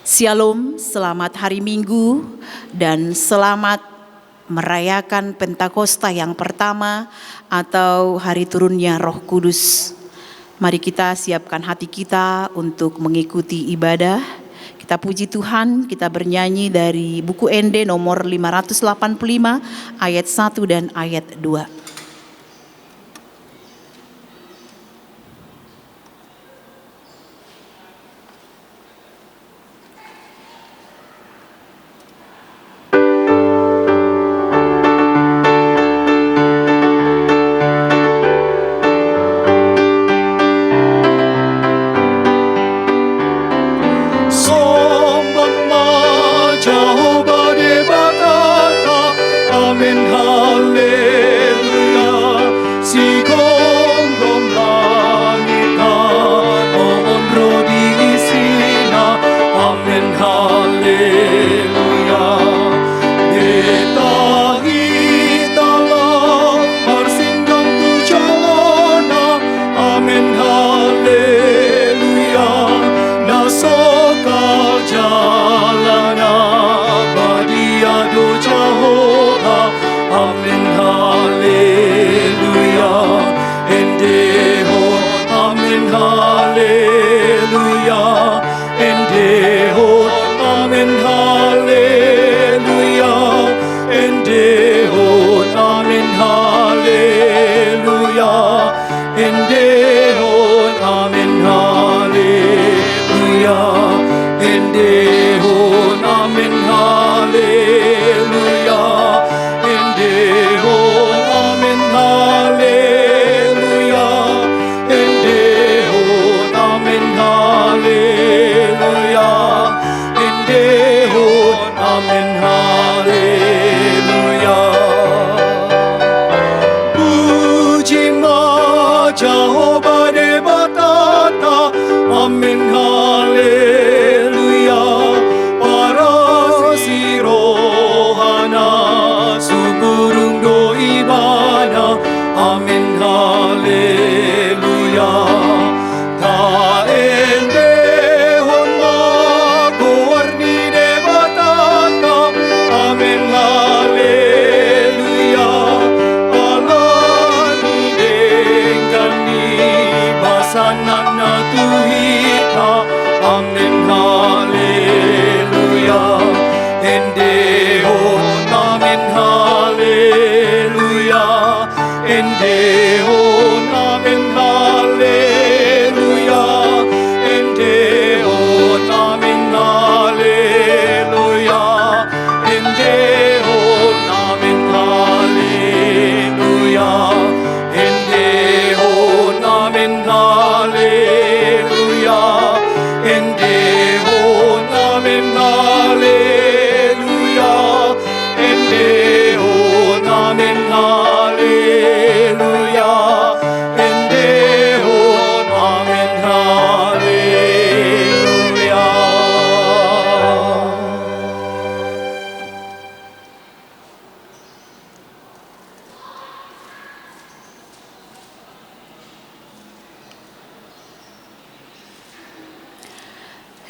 Shalom, selamat hari Minggu dan selamat merayakan Pentakosta yang pertama atau hari turunnya Roh Kudus. Mari kita siapkan hati kita untuk mengikuti ibadah. Kita puji Tuhan, kita bernyanyi dari buku ND nomor 585 ayat 1 dan ayat 2.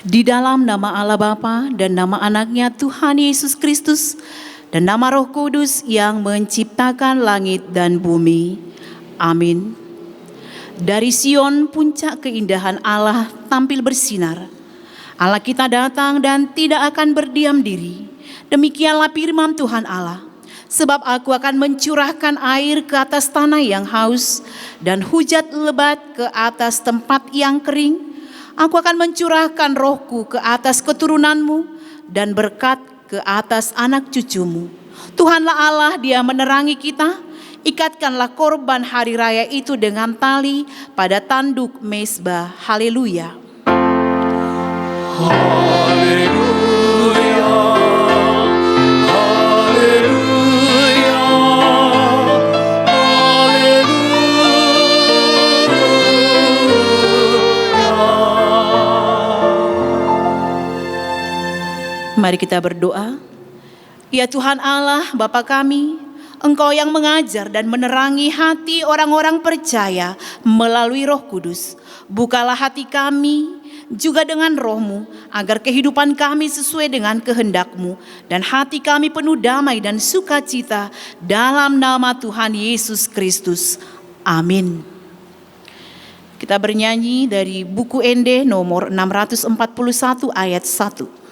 Di dalam nama Allah Bapa dan nama anaknya Tuhan Yesus Kristus dan nama Roh Kudus yang menciptakan langit dan bumi. Amin. Dari Sion puncak keindahan Allah tampil bersinar. Allah kita datang dan tidak akan berdiam diri. Demikianlah firman Tuhan Allah. Sebab aku akan mencurahkan air ke atas tanah yang haus dan hujat lebat ke atas tempat yang kering. Aku akan mencurahkan rohku ke atas keturunanmu dan berkat ke atas anak cucumu. Tuhanlah Allah, Dia menerangi kita. Ikatkanlah korban hari raya itu dengan tali pada tanduk mezbah. Haleluya. Haleluya. Mari kita berdoa. Ya Tuhan Allah, Bapa kami, Engkau yang mengajar dan menerangi hati orang-orang percaya melalui Roh Kudus. Bukalah hati kami juga dengan roh-Mu, agar kehidupan kami sesuai dengan kehendak-Mu, dan hati kami penuh damai dan sukacita dalam nama Tuhan Yesus Kristus. Amin. Kita bernyanyi dari buku ND nomor 641 ayat 1.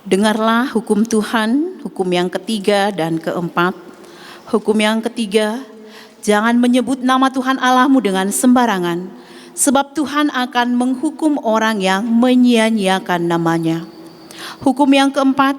Dengarlah hukum Tuhan, hukum yang ketiga dan keempat. Hukum yang ketiga, jangan menyebut nama Tuhan Allahmu dengan sembarangan, sebab Tuhan akan menghukum orang yang menyia-nyiakan namanya. Hukum yang keempat,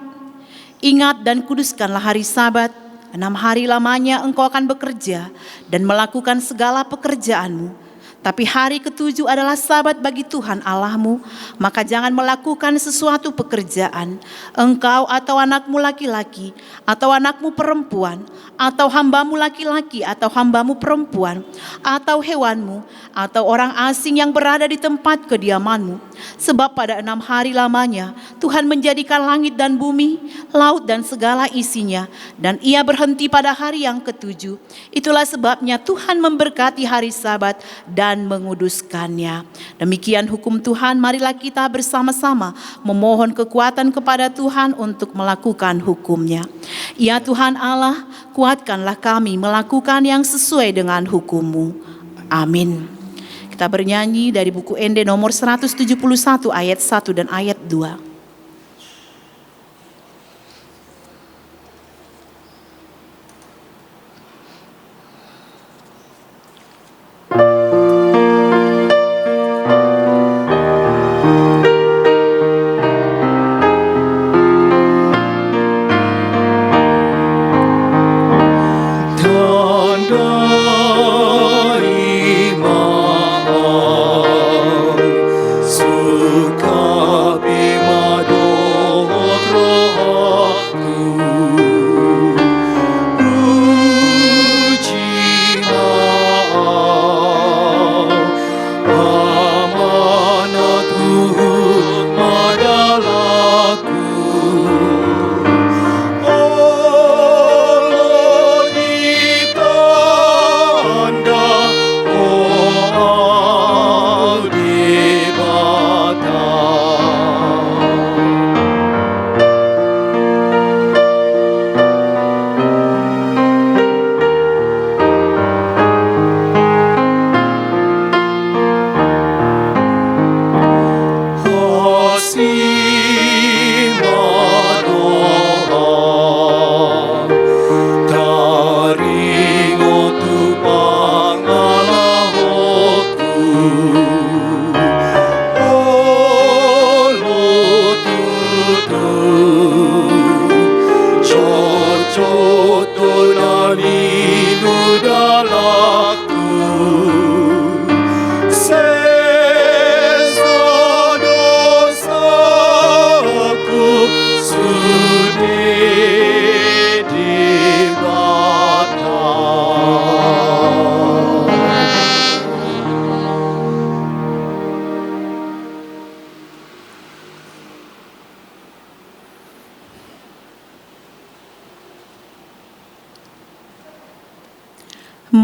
ingat dan kuduskanlah hari Sabat. 6 hari lamanya engkau akan bekerja dan melakukan segala pekerjaanmu. Tapi hari ketujuh adalah Sabat bagi Tuhan Allahmu, maka jangan melakukan sesuatu pekerjaan, engkau atau anakmu laki-laki, atau anakmu perempuan, atau hambamu laki-laki, atau hambamu perempuan, atau hewanmu, atau orang asing yang berada di tempat kediamanmu. Sebab pada 6 hari lamanya Tuhan menjadikan langit dan bumi, laut dan segala isinya, dan Ia berhenti pada hari yang ketujuh. Itulah sebabnya Tuhan memberkati hari Sabat dan menguduskannya. Demikian hukum Tuhan, marilah kita bersama-sama memohon kekuatan kepada Tuhan untuk melakukan hukum-Nya. Ya Tuhan Allah, kuatkanlah kami melakukan yang sesuai dengan hukum-Mu. Amin. Kita bernyanyi dari buku ND nomor 171 ayat 1 dan ayat 2. Suka bima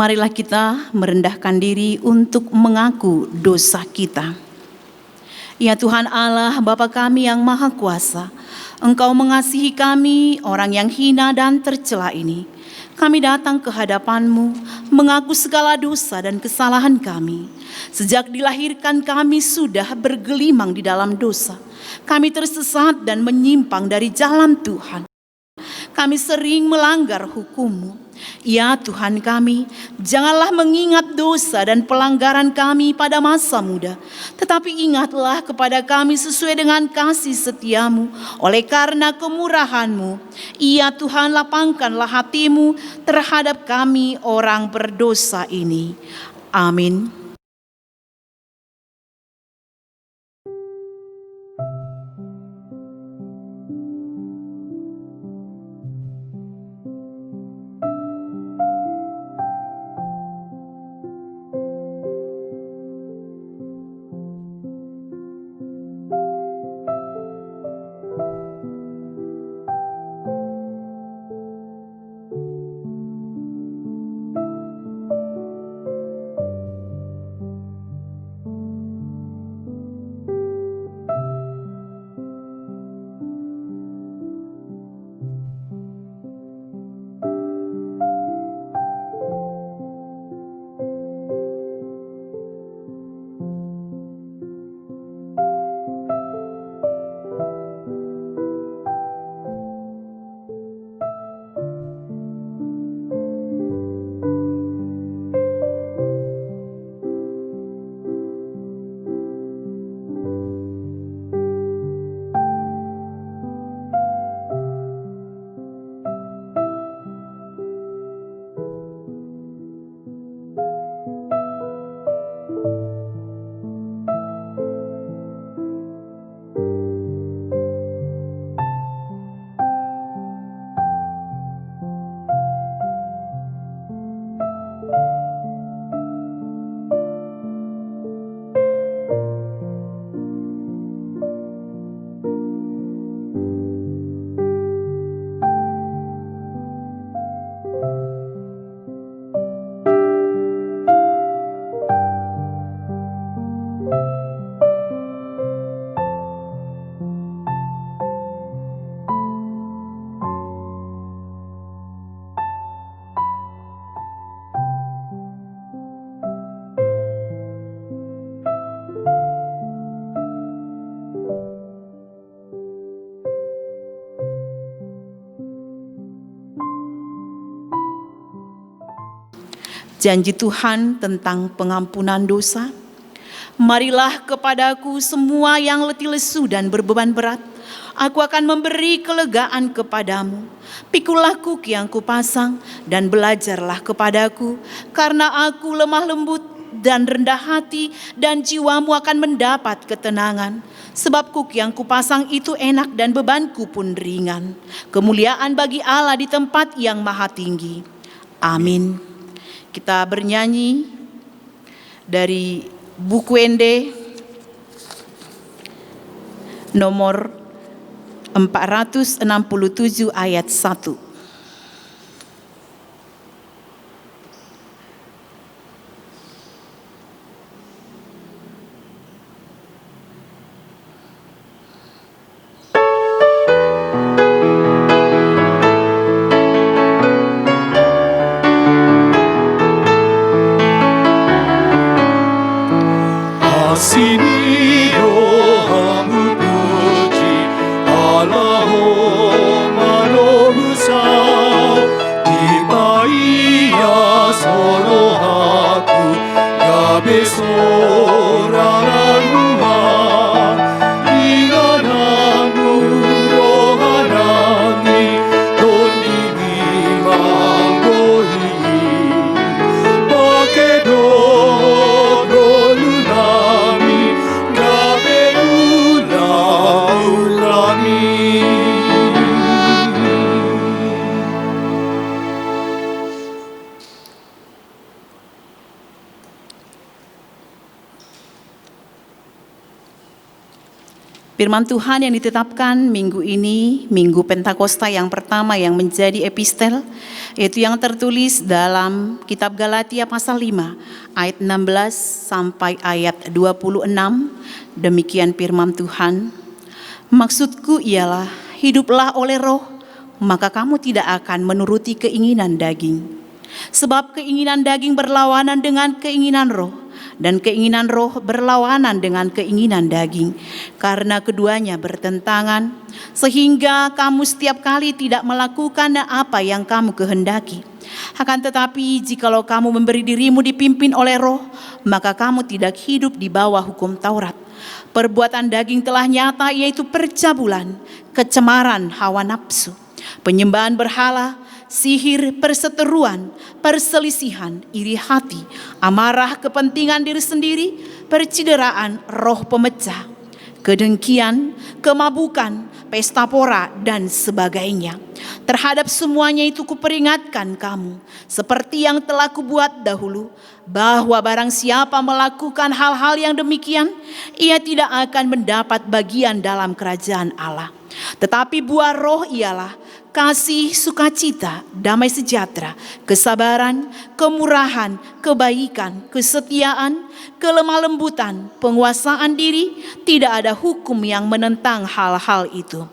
Marilah kita merendahkan diri untuk mengaku dosa kita. Ya Tuhan Allah, Bapa kami yang Maha Kuasa, Engkau mengasihi kami, orang yang hina dan tercela ini. Kami datang ke hadapan-Mu, mengaku segala dosa dan kesalahan kami. Sejak dilahirkan kami sudah bergelimang di dalam dosa. Kami tersesat dan menyimpang dari jalan Tuhan. Kami sering melanggar hukum-Mu. Ya Tuhan kami, janganlah mengingat dosa dan pelanggaran kami pada masa muda, tetapi ingatlah kepada kami sesuai dengan kasih setia-Mu. Oleh karena kemurahan-Mu, ya Tuhan, lapangkanlah hati-Mu terhadap kami orang berdosa ini. Amin. Janji Tuhan tentang pengampunan dosa. Marilah kepadaku semua yang letih lesu dan berbeban berat. Aku akan memberi kelegaan kepadamu. Pikulah kuk yang kupasang dan belajarlah kepadaku. Karena aku lemah lembut dan rendah hati, dan jiwamu akan mendapat ketenangan. Sebab kuk yang kupasang itu enak dan bebanku pun ringan. Kemuliaan bagi Allah di tempat yang maha tinggi. Amin. Kita bernyanyi dari buku Ende nomor 467 ayat 1. Allah, Maha Besar. Firman Tuhan yang ditetapkan minggu ini, Minggu Pentakosta yang pertama yang menjadi epistel, yaitu yang tertulis dalam kitab Galatia pasal 5, ayat 16 sampai ayat 26. Demikian firman Tuhan. Maksudku ialah, hiduplah oleh roh, maka kamu tidak akan menuruti keinginan daging. Sebab keinginan daging berlawanan dengan keinginan roh, dan keinginan roh berlawanan dengan keinginan daging, karena keduanya bertentangan, sehingga kamu setiap kali tidak melakukan apa yang kamu kehendaki. Akan tetapi jikalau kamu memberi dirimu dipimpin oleh roh, maka kamu tidak hidup di bawah hukum Taurat. Perbuatan daging telah nyata, yaitu percabulan, kecemaran hawa nafsu, penyembahan berhala, sihir, perseteruan, perselisihan, iri hati, amarah, kepentingan diri sendiri, percideraan, roh pemecah, kedengkian, kemabukan, pesta pora, dan sebagainya. Terhadap semuanya itu kuperingatkan kamu, seperti yang telah kubuat dahulu, bahwa barang siapa melakukan hal-hal yang demikian, ia tidak akan mendapat bagian dalam kerajaan Allah. Tetapi buah roh ialah kasih, sukacita, damai sejahtera, kesabaran, kemurahan, kebaikan, kesetiaan, kelemah lembutan, penguasaan diri. Tidak ada hukum yang menentang hal-hal itu.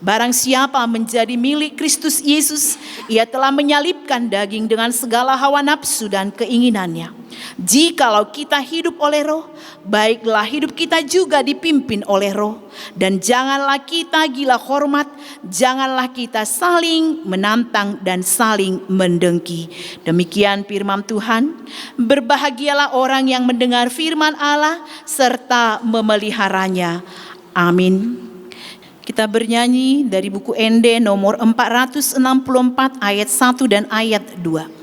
Barang siapa menjadi milik Kristus Yesus, ia telah menyalibkan daging dengan segala hawa nafsu dan keinginannya. Jikalau kita hidup oleh roh, baiklah hidup kita juga dipimpin oleh roh. Dan janganlah kita gila hormat, janganlah kita saling menantang dan saling mendengki. Demikian firman Tuhan. Berbahagialah orang yang mendengar firman Allah serta memeliharanya. Amin. Kita bernyanyi dari buku ND nomor 464 ayat 1 dan ayat 2.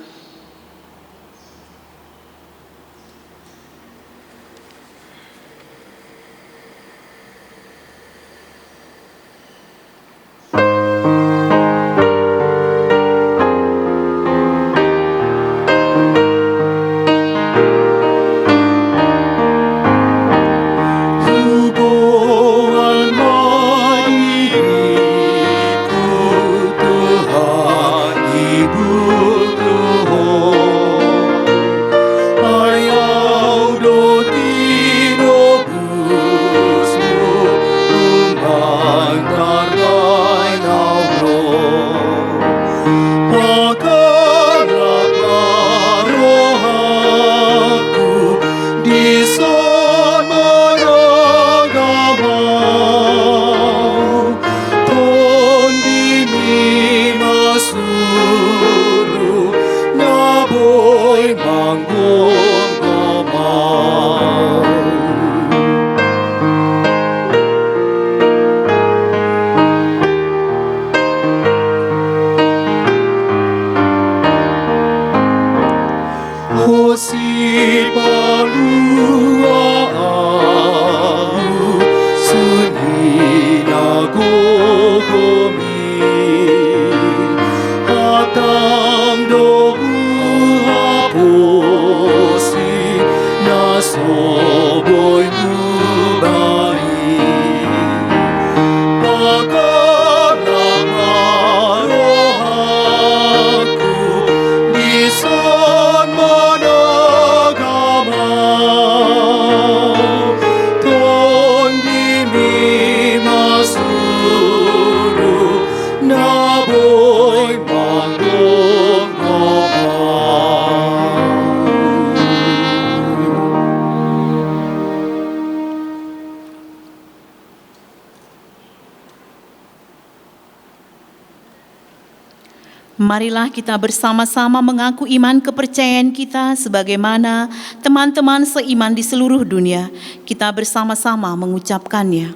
Marilah kita bersama-sama mengaku iman kepercayaan kita sebagaimana teman-teman seiman di seluruh dunia. Kita bersama-sama mengucapkannya.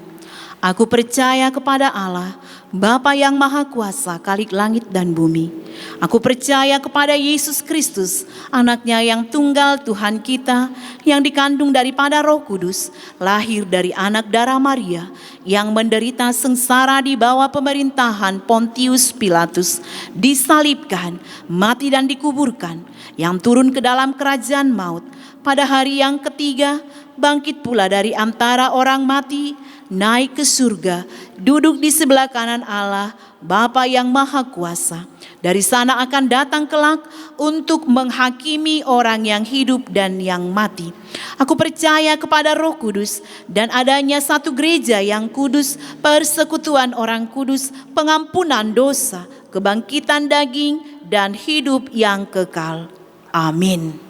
Aku percaya kepada Allah, Bapa yang Maha Kuasa, Khalik langit dan bumi. Aku percaya kepada Yesus Kristus, anaknya yang tunggal Tuhan kita, yang dikandung daripada Roh Kudus, lahir dari anak darah Maria, yang menderita sengsara di bawah pemerintahan Pontius Pilatus, disalibkan, mati dan dikuburkan, yang turun ke dalam kerajaan maut, pada hari yang ketiga bangkit pula dari antara orang mati, naik ke surga, duduk di sebelah kanan Allah, Bapa yang Maha Kuasa. Dari sana akan datang kelak untuk menghakimi orang yang hidup dan yang mati. Aku percaya kepada Roh Kudus dan adanya satu gereja yang kudus, persekutuan orang kudus, pengampunan dosa, kebangkitan daging, dan hidup yang kekal. Amin.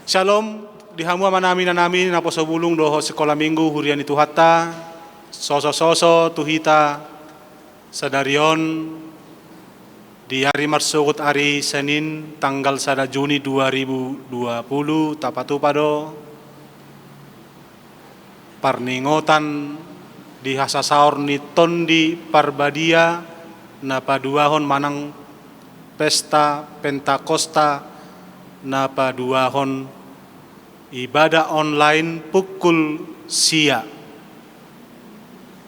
Shalom, dihamu manami nanami napo sebulung doho sekolah minggu hurian itu hatta. Soso tuhita sadarion di hari marsugut hari Senin tanggal 1 Juni 2020 tapatupado parningotan di hasasaor ni tondi parbadia na paduahon manang pesta Pentakosta na paduahon ibadah online pukul sia.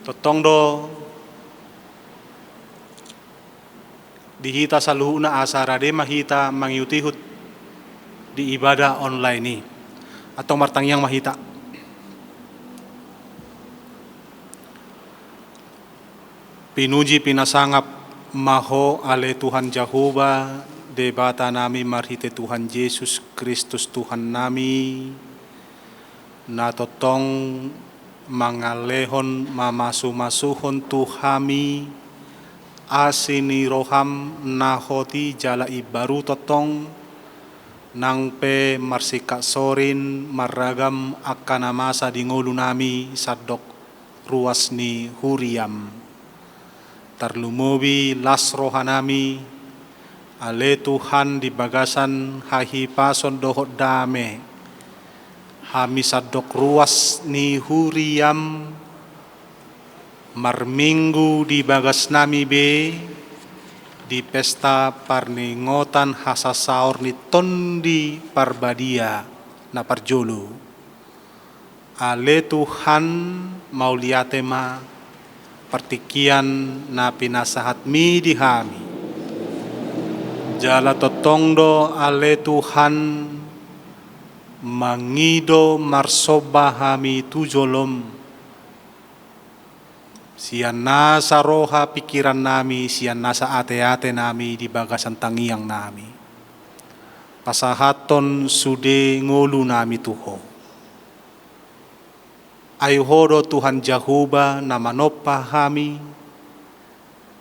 Totongdo dihita sa luhuna asarade mahita mangyutihut di ibadah online ni atau martangyang mahita. Pinuji pinasangap maho ale Tuhan Jehovah debata nami marhite Tuhan Yesus Kristus Tuhan nami na totong mangalehon mamasuhon tuhami asini roham nahoti jala ibaru totong nang pe marsika sorin maragam akanamasa di ngulu nami sadok ruas ni huriam tarlumobi las rohanami ale Tuhan di bagasan hahipason dohot dame hami sadok ruas ni huriam marminggu di bagas nami be di pesta parningotan hasasaor ni tondi parbadia na parjolo ale Tuhan mauliatema partikian na pinasahat mi di hami jala totongdo ale Tuhan mangido marsoba hami tujolom sian nasa roha pikiran nami sian nasa ate-ate nami di bagasan tangiang nami pasahaton sude ngolu nami tuho ayuhodo Tuhan Jehovah na manopa hami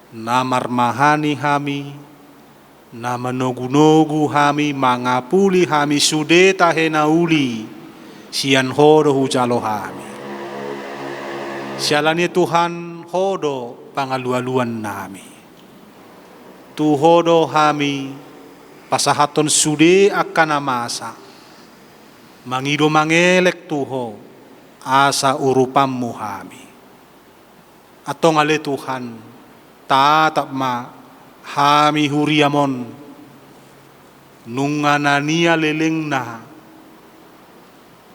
na marmahani hami na manogu-nogu hami mangapuli hami sude tahe nauli sian hodo hujalo hami sialani Tuhan hodo pangalualuan nami tu hodo hami pasahaton sude akan amasa mangido mangelek tuho asa urupammu hami atong ale Tuhan tatap ma hami huriamon nunganania lelengna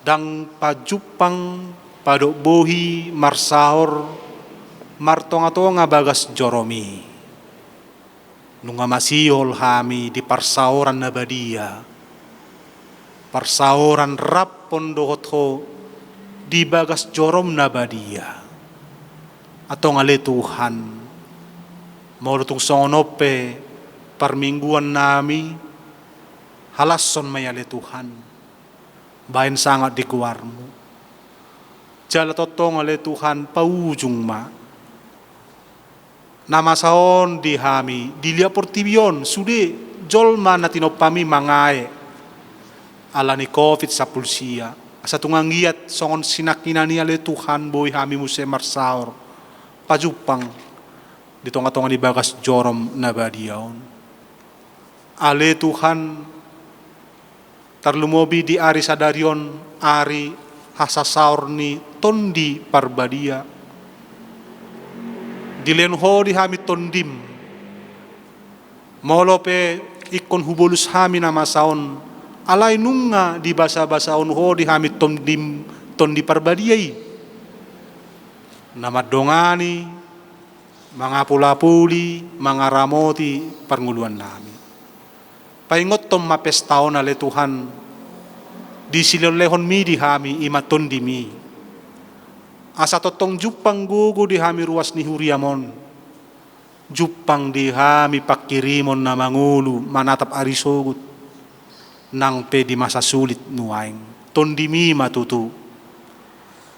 dang pajupang padok bohi marsahor martonga-tonga bagas joromi nunga masihol hami di parsaoran nabadia parsaoran rappon dohot ho di bagas jorom nabadia atong ale Tuhan mau tung songonope parmingguan nami halason mayale Tuhan bain sangat di guarmu jala totong ale Tuhan paujung ma nama saon di hami dilia portibion sude jolma natinopami mangae alani COVID sa pulsia asa tunganggiat songon sinakinani ale Tuhan boy hami muse marsaor pajupang di tonga-tonga di bagas jorom nabadiaon ale Tuhan tarlumobi di ari sadarion ari hasasaor ni tondi parbadia dilenho di hami tondim molope ikon hubolus hami nama saon alay nunga di basa-basaon ho di hami tondim tondi parbadiai nama dongani mga pulapuli, mga ramoti, parnguluan nami. Paingot tom mapestaon ale Tuhan, di silolehon mi di hami imaton di mi. Asa totong jupang gugu di hami ruas ni huriamon. Jupang di hami pakirimon na mangulu, manatap arisogut. Nang pe di masa sulit nuaing. Tondi mi matutu.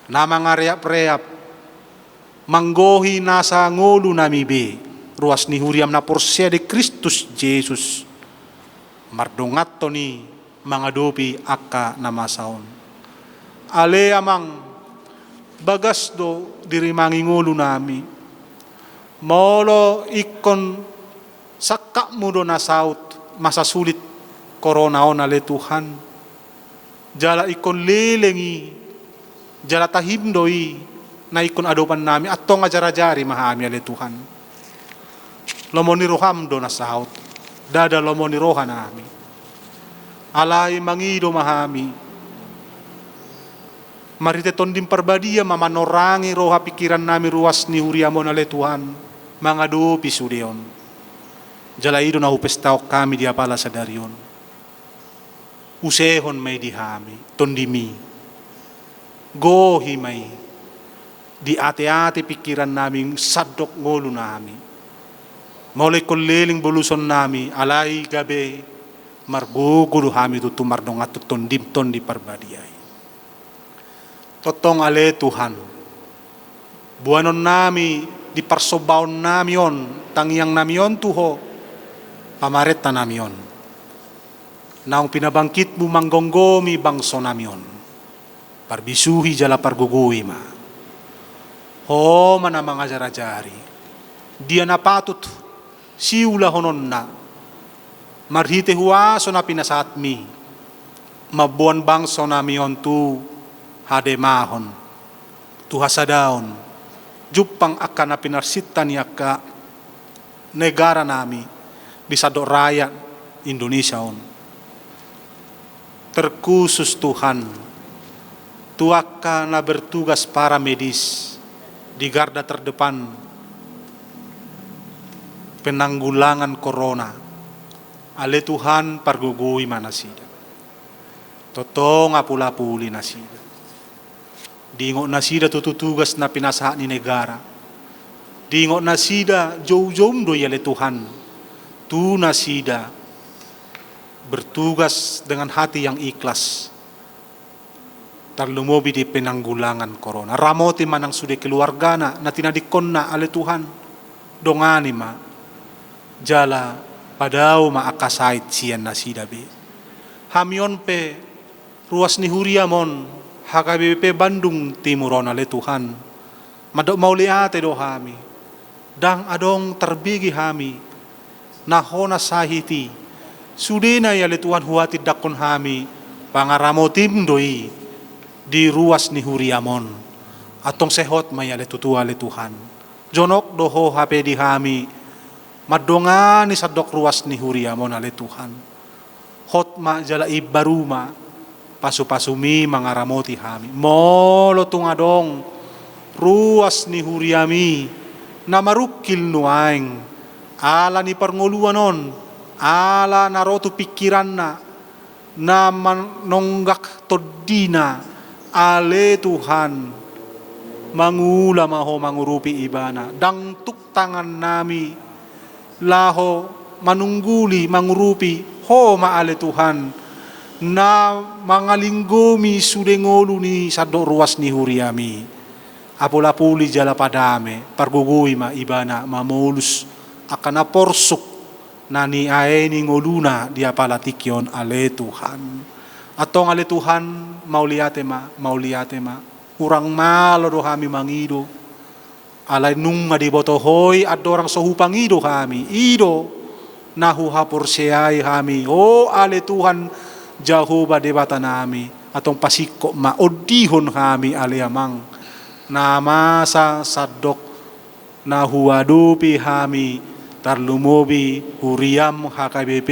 Na mga reap-reap, manggohi nasa ngolu nami be ruas ni huriam na porsia de Kristus Jesus mardongat to ni mga dopi akka namasaon ale amang bagas do dirimangi ngulu nami. Molo ikon sakak mo do na saut masa sulit corona on ale Tuhan. Jala ikon lelengi, jala tahim doi na ikon adopan nami atong ajar-ajari mahami ale Tuhan. Lomoni roham do na saut, dada lomoni roha nami. Alai mangido mahami. Marite tondim perbadia mamanorangi roha pikiran nami ruas ni huriamon ale Tuhan. Mangadu pisudion. Jala ido na upestaok kami dia pala sa darion. Usehon may dihami, tondimi. Gohi may. Di ate-ate pikiran namin sadok ngolo nami. Maulay koleling buluson nami, alay gabi, margugulo hami tutumardong at tondim-ton di parbadiyay. Totong ale Tuhan, buwanon nami, di parsobaon nami yon, tangyang nami yon tuho, pamareta nami yon. Naong pinabangkit mo manggonggomi bangso nami yon, parbisuhi jala parguguwi ma. Ho mana mga jarajari, dia napatut, siula honon na, marhite huwaso na pinasat mi, mabuan bangso nami yon tu, hademahon, tu hasadaon, jupang akan na pinarsita niya ka, negara nami, bisa do raya Indonesia on. Terkhusus Tuhan, tuak ka na bertugas para medis di garda terdepan penanggulangan corona. Ale Tuhan pargugui manasida. Totong apula-puli nasida. Dingo nasida tututugas na pinasahan ni negara. Dingo nasida jom-jom do ale Tuhan. Tu nasida bertugas dengan hati yang ikhlas. Tarlumobi di penanggulangan corona. Ramoti manang sudah keluarga na tinadikon na ale Tuhan. Dongani ma. Jala padao maakasait siyan na sidabi. Hamion pe ruas ni huriamon HKBP Bandung Timuron ale Tuhan. Madok mauliate do hami. Dang adong terbigi hami. Nahona sahiti. Sudena ya le Tuhan huati dakon hami. Pangaramotim doi. Di ruas ni huriamon. Atong sehot maya le tutua le Tuhan. Jonok doho hape di hami. Madongani sa dok ruas ni huriamon ale Tuhan. Hotma jala ibaruma. Pasu-pasumi mangaramoti hami. Molo tungadong. Ruas ni huriami. Na marukil nuaing. Ala ni parnguluanon. Ala narotu pikiran na manonggak todina. Ale Tuhan. Mangula maho mangurupi ibana. Dangtuk tangan nami. Laho manungguli mangurupi ho maale Tuhan na mangalinggomi sudengolu ni sadok ruas ni huriami apula-puli jala padame pargugui ma ibana mamulus akan aporsuk nani aeni ngoluna dia palatikyon ale Tuhan atong ale Tuhan mauliate ma urang malo do kami mangido alay nung madibotohoy at dorang sohupang ido kami. Ido nahuhapor siyay kami. O ale Tuhan Jehovah debata nami. Atong pasiko maodihon kami ale amang. Namasa sadok nahuadupi kami. Tarlumobi huriam HKBP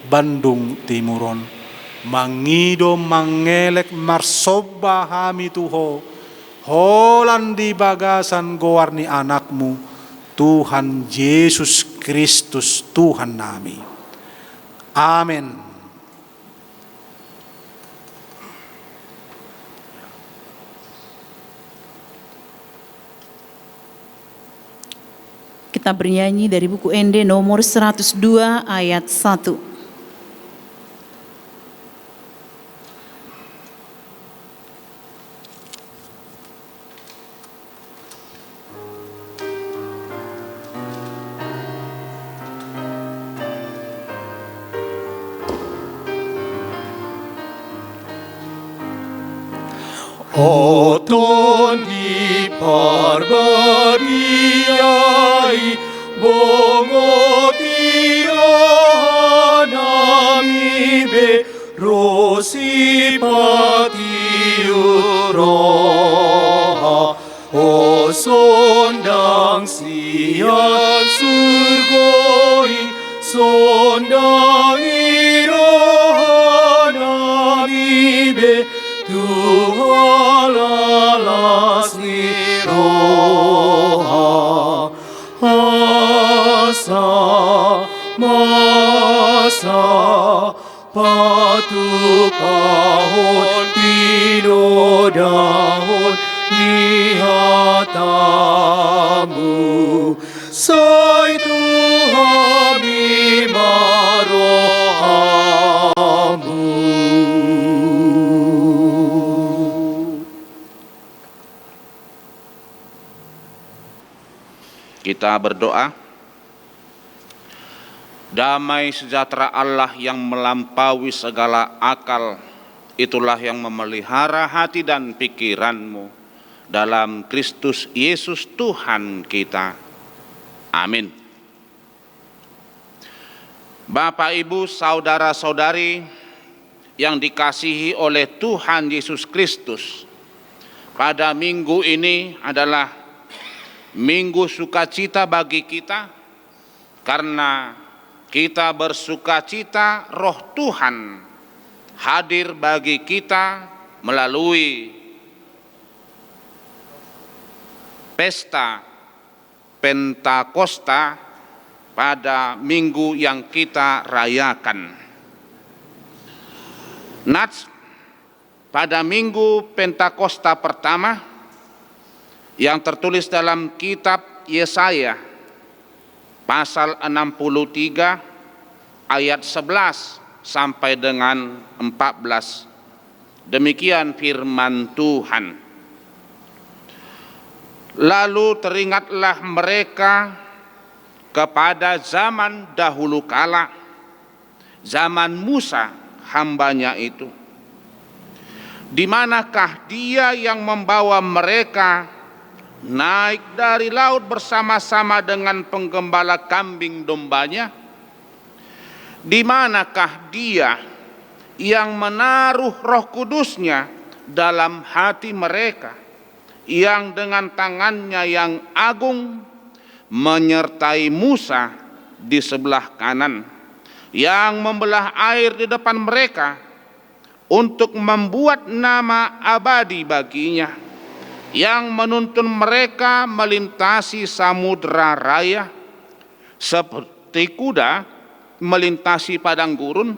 Bandung Timuron. Mangido mangelek marsoba kami tuho. Holan di bagasan goar ni anakmu, Tuhan Yesus Kristus Tuhan nami. Amin. Kita bernyanyi dari buku ND nomor 102 ayat 1. 어떤 rosipatiura o sondang sian surgoi sondang irohana nibe tuhalalas ni roha asa masa patu kahon pinodahon nihatamu sai Tuhan marohamu. Kita berdoa. Damai sejahtera Allah yang melampaui segala akal, itulah yang memelihara hati dan pikiranmu dalam Kristus Yesus Tuhan kita. Amin. Bapak, Ibu, saudara-saudari yang dikasihi oleh Tuhan Yesus Kristus, pada minggu ini adalah minggu sukacita bagi kita, karena kita bersukacita Roh Tuhan hadir bagi kita melalui pesta Pentakosta pada minggu yang kita rayakan. Nats pada minggu Pentakosta pertama yang tertulis dalam kitab Yesaya pasal 63 ayat 11 sampai dengan 14. Demikian firman Tuhan. Lalu teringatlah mereka kepada zaman dahulu kala, zaman Musa hambanya itu. Di manakah dia yang membawa mereka naik dari laut bersama-sama dengan penggembala kambing dombanya? Di manakah dia yang menaruh Roh Kudusnya dalam hati mereka, yang dengan tangannya yang agung menyertai Musa di sebelah kanan, yang membelah air di depan mereka untuk membuat nama abadi baginya, yang menuntun mereka melintasi samudera raya seperti kuda melintasi padang gurun?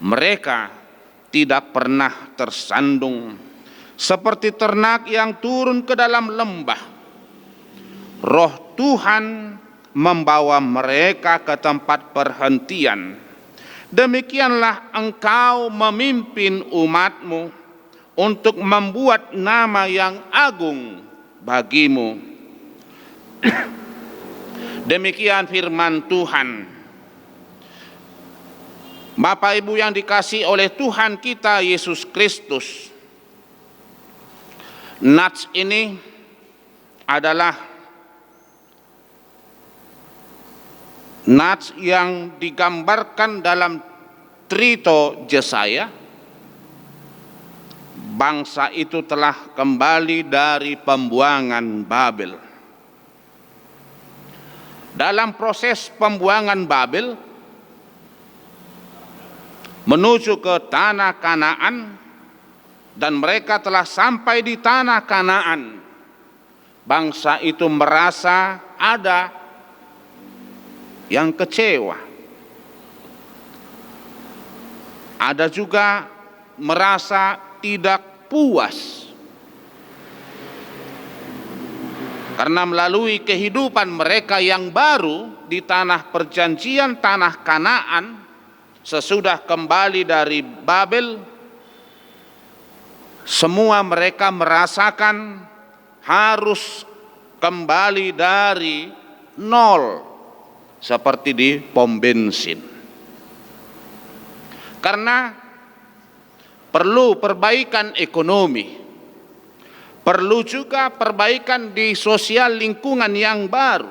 Mereka tidak pernah tersandung seperti ternak yang turun ke dalam lembah. Roh Tuhan membawa mereka ke tempat perhentian. Demikianlah engkau memimpin umatmu untuk membuat nama yang agung bagimu. Demikian firman Tuhan. Bapak Ibu yang dikasihi oleh Tuhan kita Yesus Kristus, Nats ini adalah Nats yang digambarkan dalam Trito Jesaya. Bangsa itu telah kembali dari pembuangan Babel. Dalam proses pembuangan Babel menuju ke tanah Kanaan, dan mereka telah sampai di tanah Kanaan, bangsa itu merasa ada yang kecewa, ada juga merasa tidak puas, karena melalui kehidupan mereka yang baru di tanah perjanjian, tanah Kanaan, sesudah kembali dari Babel, semua mereka merasakan harus kembali dari nol, seperti di pom bensin. Karena perlu perbaikan ekonomi, perlu juga perbaikan di sosial lingkungan yang baru,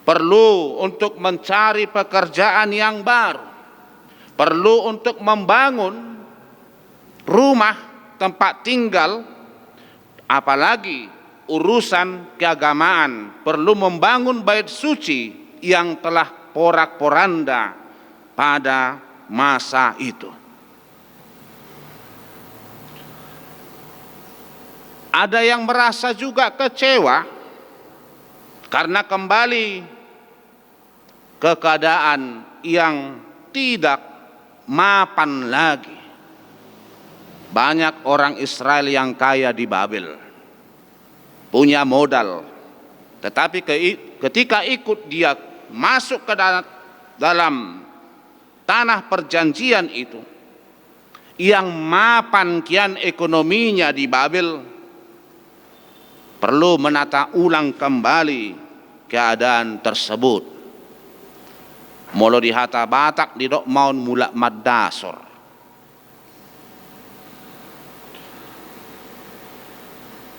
perlu untuk mencari pekerjaan yang baru, perlu untuk membangun rumah tempat tinggal, apalagi urusan keagamaan, perlu membangun bait suci yang telah porak-poranda pada masa itu. Ada yang merasa juga kecewa karena kembali ke keadaan yang tidak mapan lagi. Banyak orang Israel yang kaya di Babel, punya modal, tetapi ketika ikut dia masuk ke dalam tanah perjanjian itu, yang mapan kian ekonominya di Babel, perlu menata ulang kembali keadaan tersebut. Molo di hata Batak di dok maun mulak madasor.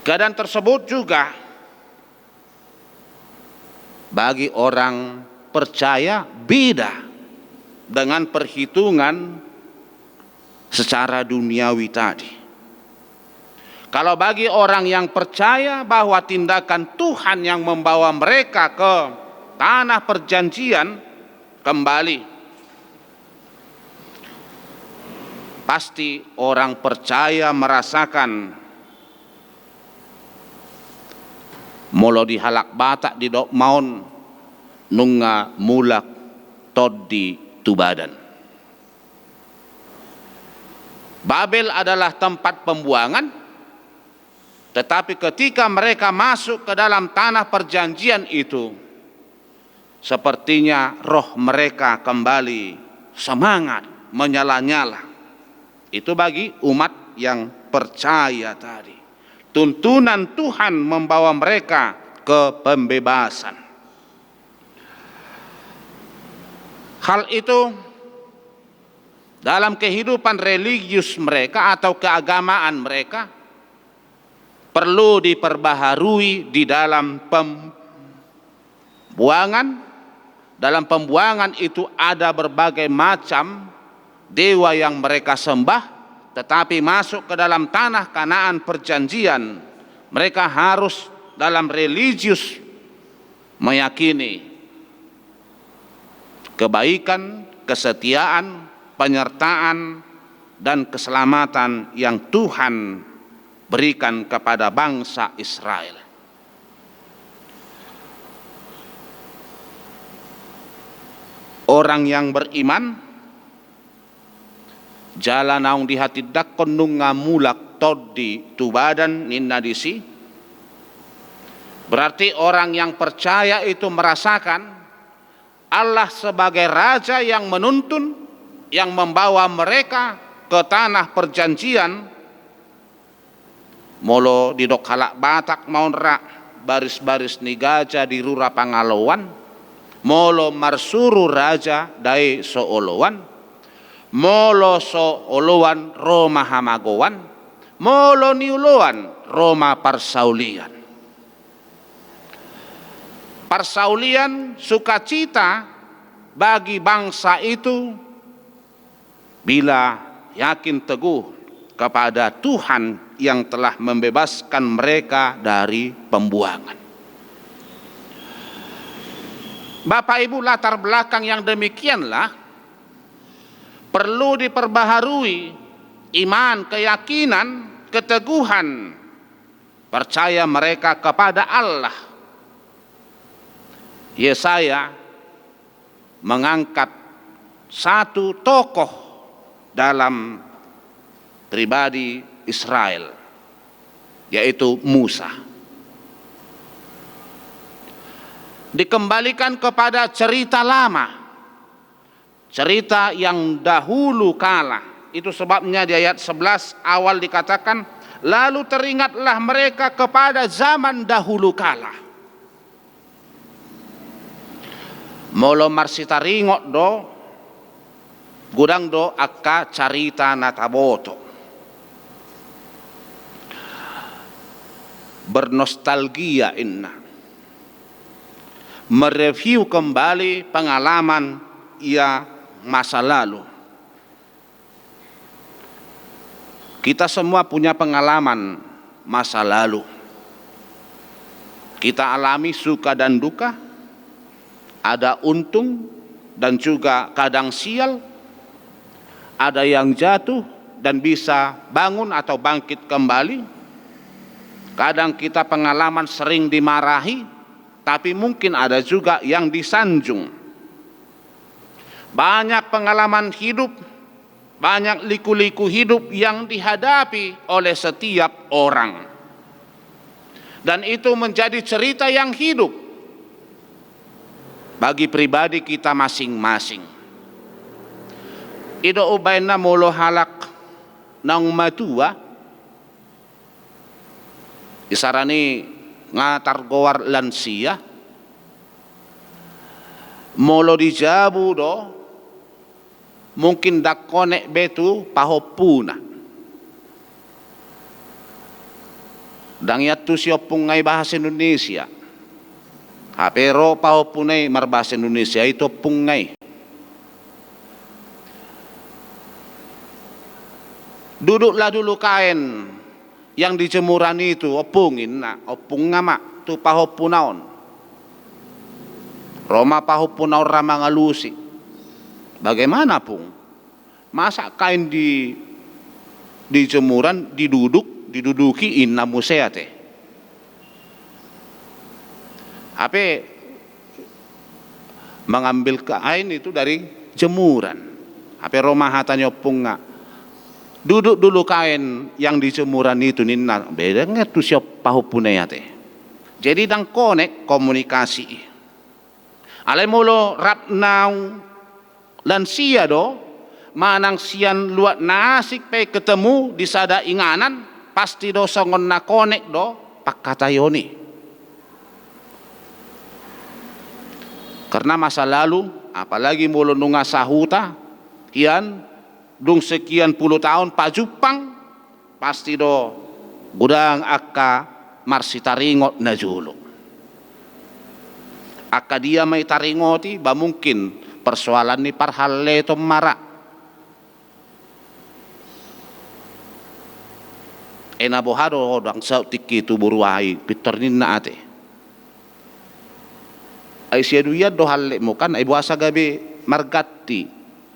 Keadaan tersebut juga bagi orang percaya beda dengan perhitungan secara duniawi tadi. Kalau bagi orang yang percaya bahwa tindakan Tuhan yang membawa mereka ke tanah perjanjian kembali, pasti orang percaya merasakan molo di halak Batak di dok maun nunga mulak todi tubadan. Babel adalah tempat pembuangan, tetapi ketika mereka masuk ke dalam tanah perjanjian itu, sepertinya roh mereka kembali semangat, menyala-nyala. Itu bagi umat yang percaya tadi. Tuntunan Tuhan membawa mereka ke pembebasan. Hal itu dalam kehidupan religius mereka atau keagamaan mereka perlu diperbaharui di dalam pembuangan. Dalam pembuangan itu ada berbagai macam dewa yang mereka sembah. Tetapi masuk ke dalam tanah Kanaan perjanjian, mereka harus dalam religius meyakini kebaikan, kesetiaan, penyertaan, dan keselamatan yang Tuhan berikan kepada bangsa Israel. Orang yang beriman jalan naung di hati dakon nunga mulak todi tubadan ninna disi. Berarti orang yang percaya itu merasakan Allah sebagai Raja yang menuntun, yang membawa mereka ke tanah perjanjian. Molo di dok halak Batak maun rak baris-baris ni gajah di rura Pangalawan. Molo marsuru Raja dai soolowan. Molo so olowan Roma hamagowan, molo niulowan Roma parsaulian. Parsaulian sukacita bagi bangsa itu bila yakin teguh kepada Tuhan yang telah membebaskan mereka dari pembuangan. Bapak Ibu, latar belakang yang demikianlah perlu diperbaharui iman, keyakinan, keteguhan, percaya mereka kepada Allah. Yesaya mengangkat satu tokoh dalam pribadi Israel, yaitu Musa. Dikembalikan kepada cerita lama, cerita yang dahulu kala. Itu sebabnya di ayat 11 awal dikatakan, lalu teringatlah mereka kepada zaman dahulu kala. Molo marsita ringot do, gudang do akka carita nataboto. Bernostalgia inna. Mereview kembali pengalaman ia masa lalu. Kita semua punya pengalaman masa lalu. Kita alami suka dan duka, ada untung dan juga kadang sial, ada yang jatuh dan bisa bangun atau bangkit kembali. Kadang kita pengalaman sering dimarahi, tapi mungkin ada juga yang disanjung. Banyak pengalaman hidup, banyak liku-liku hidup yang dihadapi oleh setiap orang. Dan itu menjadi cerita yang hidup bagi pribadi kita masing-masing. Ido ubaina molo halak nang matua isarani ngatar gowar lansia molo dijabu do mungkin dakone betu pahopuna dang yatu siopung ngai bahasa Indonesia pero pahopunai marbahasa Indonesia itu pungai duduklah dulu kain yang dijemuran itu opungin na opung ngama tu pahopunaon Roma pahopunaon ramangalusi bagaimana pung masa kain di jemuran diduduki inna museate apa mengambil kain itu dari jemuran apa Roma hatanya opung nga duduk dulu kain yang di jemuran itu ninna beda ngertu siap pahupunaya teh jadi dang konek komunikasi alai molo rapnau lansia do manang sian luat nasik pe ketemu di sada inganan pasti do songon na konek do pakatayoni karena masa lalu apalagi molo nunga sahuta kian dung sekian puluh tahun pajupang pasti do budang akka marsitaringot na julo akka dia may taringoti ba mungkin persoalan ni parhalle to mara enabohado hodang sa tiki tu buruai pitornin na ate ay siya do halle mo kan ay buasa gabi margatti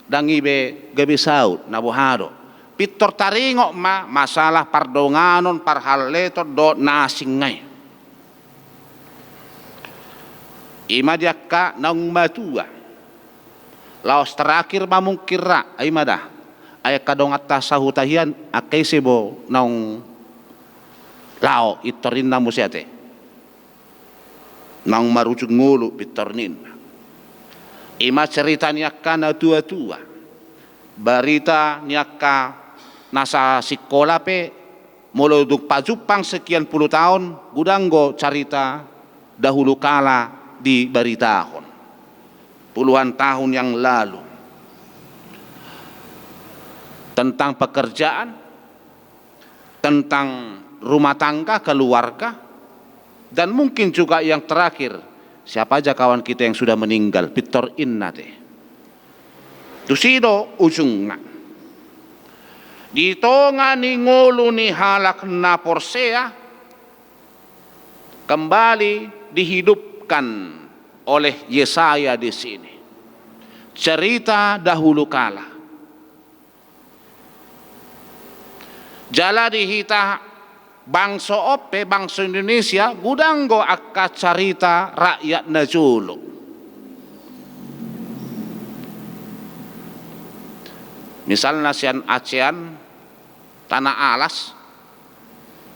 dangibe gabi saut nabohado pitor taringo masalah pardonganon parhalle to do nasingay imadiakka nang matua laos terakhir mamungkira ay madah ay kadong atas sahutahian akay sebo nang lao itorin na musyate nang marujuk ngulu pitornin ima cerita niaka na tua-tua barita niaka nasa sikola pe moloduk pajupang sekian puluh tahun gudanggo cerita dahulu kala di baritahon puluhan tahun yang lalu tentang pekerjaan tentang rumah tangga, keluarga, dan mungkin juga yang terakhir, siapa aja kawan kita yang sudah meninggal, pitor inna teh. Tusido ujungna. Di tonga ni ngulu ni halak na porsea, kembali dihidupkan oleh Yesaya di sini. Cerita dahulu kala. Jala dihita bangsa ope bangsa Indonesia gudanggo akka carita rakyat najulu misalnya sian ASEAN tanah alas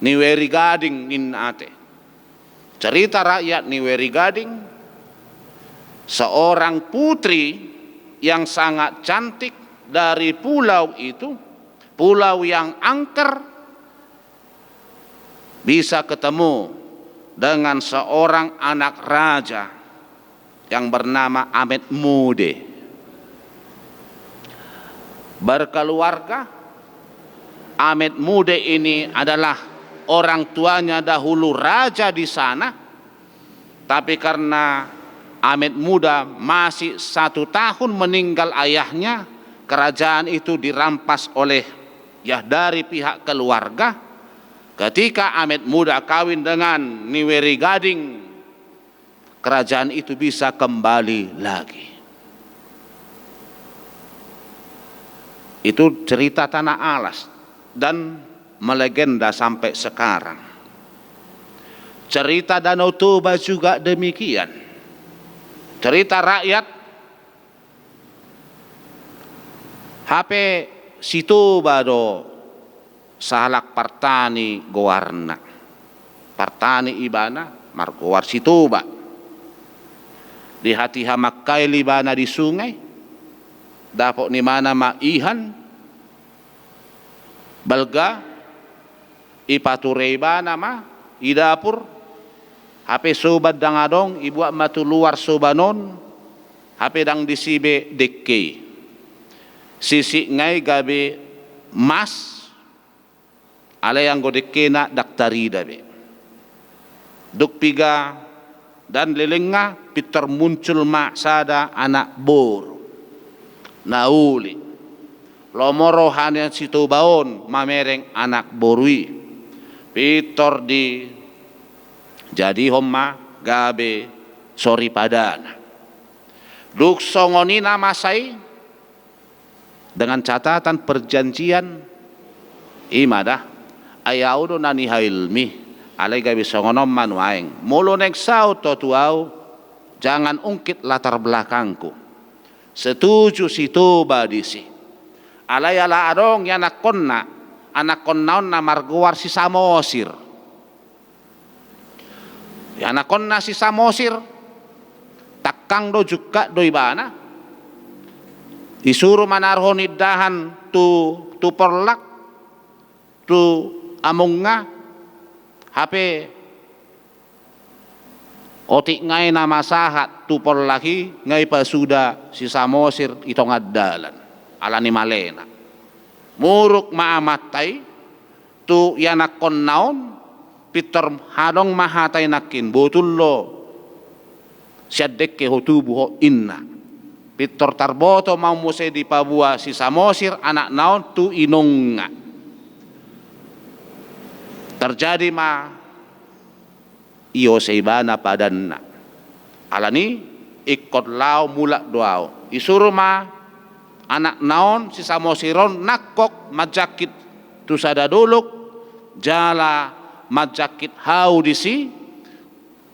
niweri gading nin ate cerita rakyat niweri gading seorang putri yang sangat cantik dari pulau itu pulau yang angker bisa ketemu dengan seorang anak raja yang bernama Amet Mude. Berkeluarga, Amet Mude ini adalah orang tuanya dahulu raja di sana, tapi karena Amet Muda masih 1 tahun meninggal ayahnya, kerajaan itu dirampas oleh ya dari pihak keluarga, ketika Amet Muda kawin dengan Niweri Gading, kerajaan itu bisa kembali lagi. Itu cerita Tanah Alas dan melegenda sampai sekarang. Cerita Danau Toba juga demikian. Cerita rakyat HP Situba do salak partani gowarna. Partani ibana margowar Situba. Di hati hamakai libana di sungai. Dapok ni mana maihan. Balga ipaturei bana ma i dapur. HP sobat dangadong ibu matu luar sobanon. HP dang disibe dekke. Sisi ngai gabe mas ala yang godekke na daktari dabe. Duk piga dan lelenga Peter muncul mak sada anak bor. Nauli lomoro hanya situ baon mamereng anak borui Peter di jadi homma gabe sori padana duk songoni nama sai dengan catatan perjanjian imadah ayaudo nani hailmi alai gabe songonom manuaeng molo nek sau to tuau jangan ungkit latar belakangku. Setuju situ badisi. Alayala adong ya anak konnaon na margowar si Samosir. Ya anak konna si Samosir. Takang do juga do ibana. Disuruh manarhon idahan tu perlak tu amunga HP otik ngai nama sahat tupol lagi ngai pasuda si Samosir itong adalan alani malena muruk maamatai tu yanak kon naon Peter hadong mahatay nakin botullo siadek ke hotubu ho inna Peter tarboto mau muse di pabua si Samosir anak naon tu inonga terjadi ma iyo seibana padanna alani ikot lao mulak doao isuru ma anak naon si Samosiron nakok majakit tu sada duluk jala majakit hau disi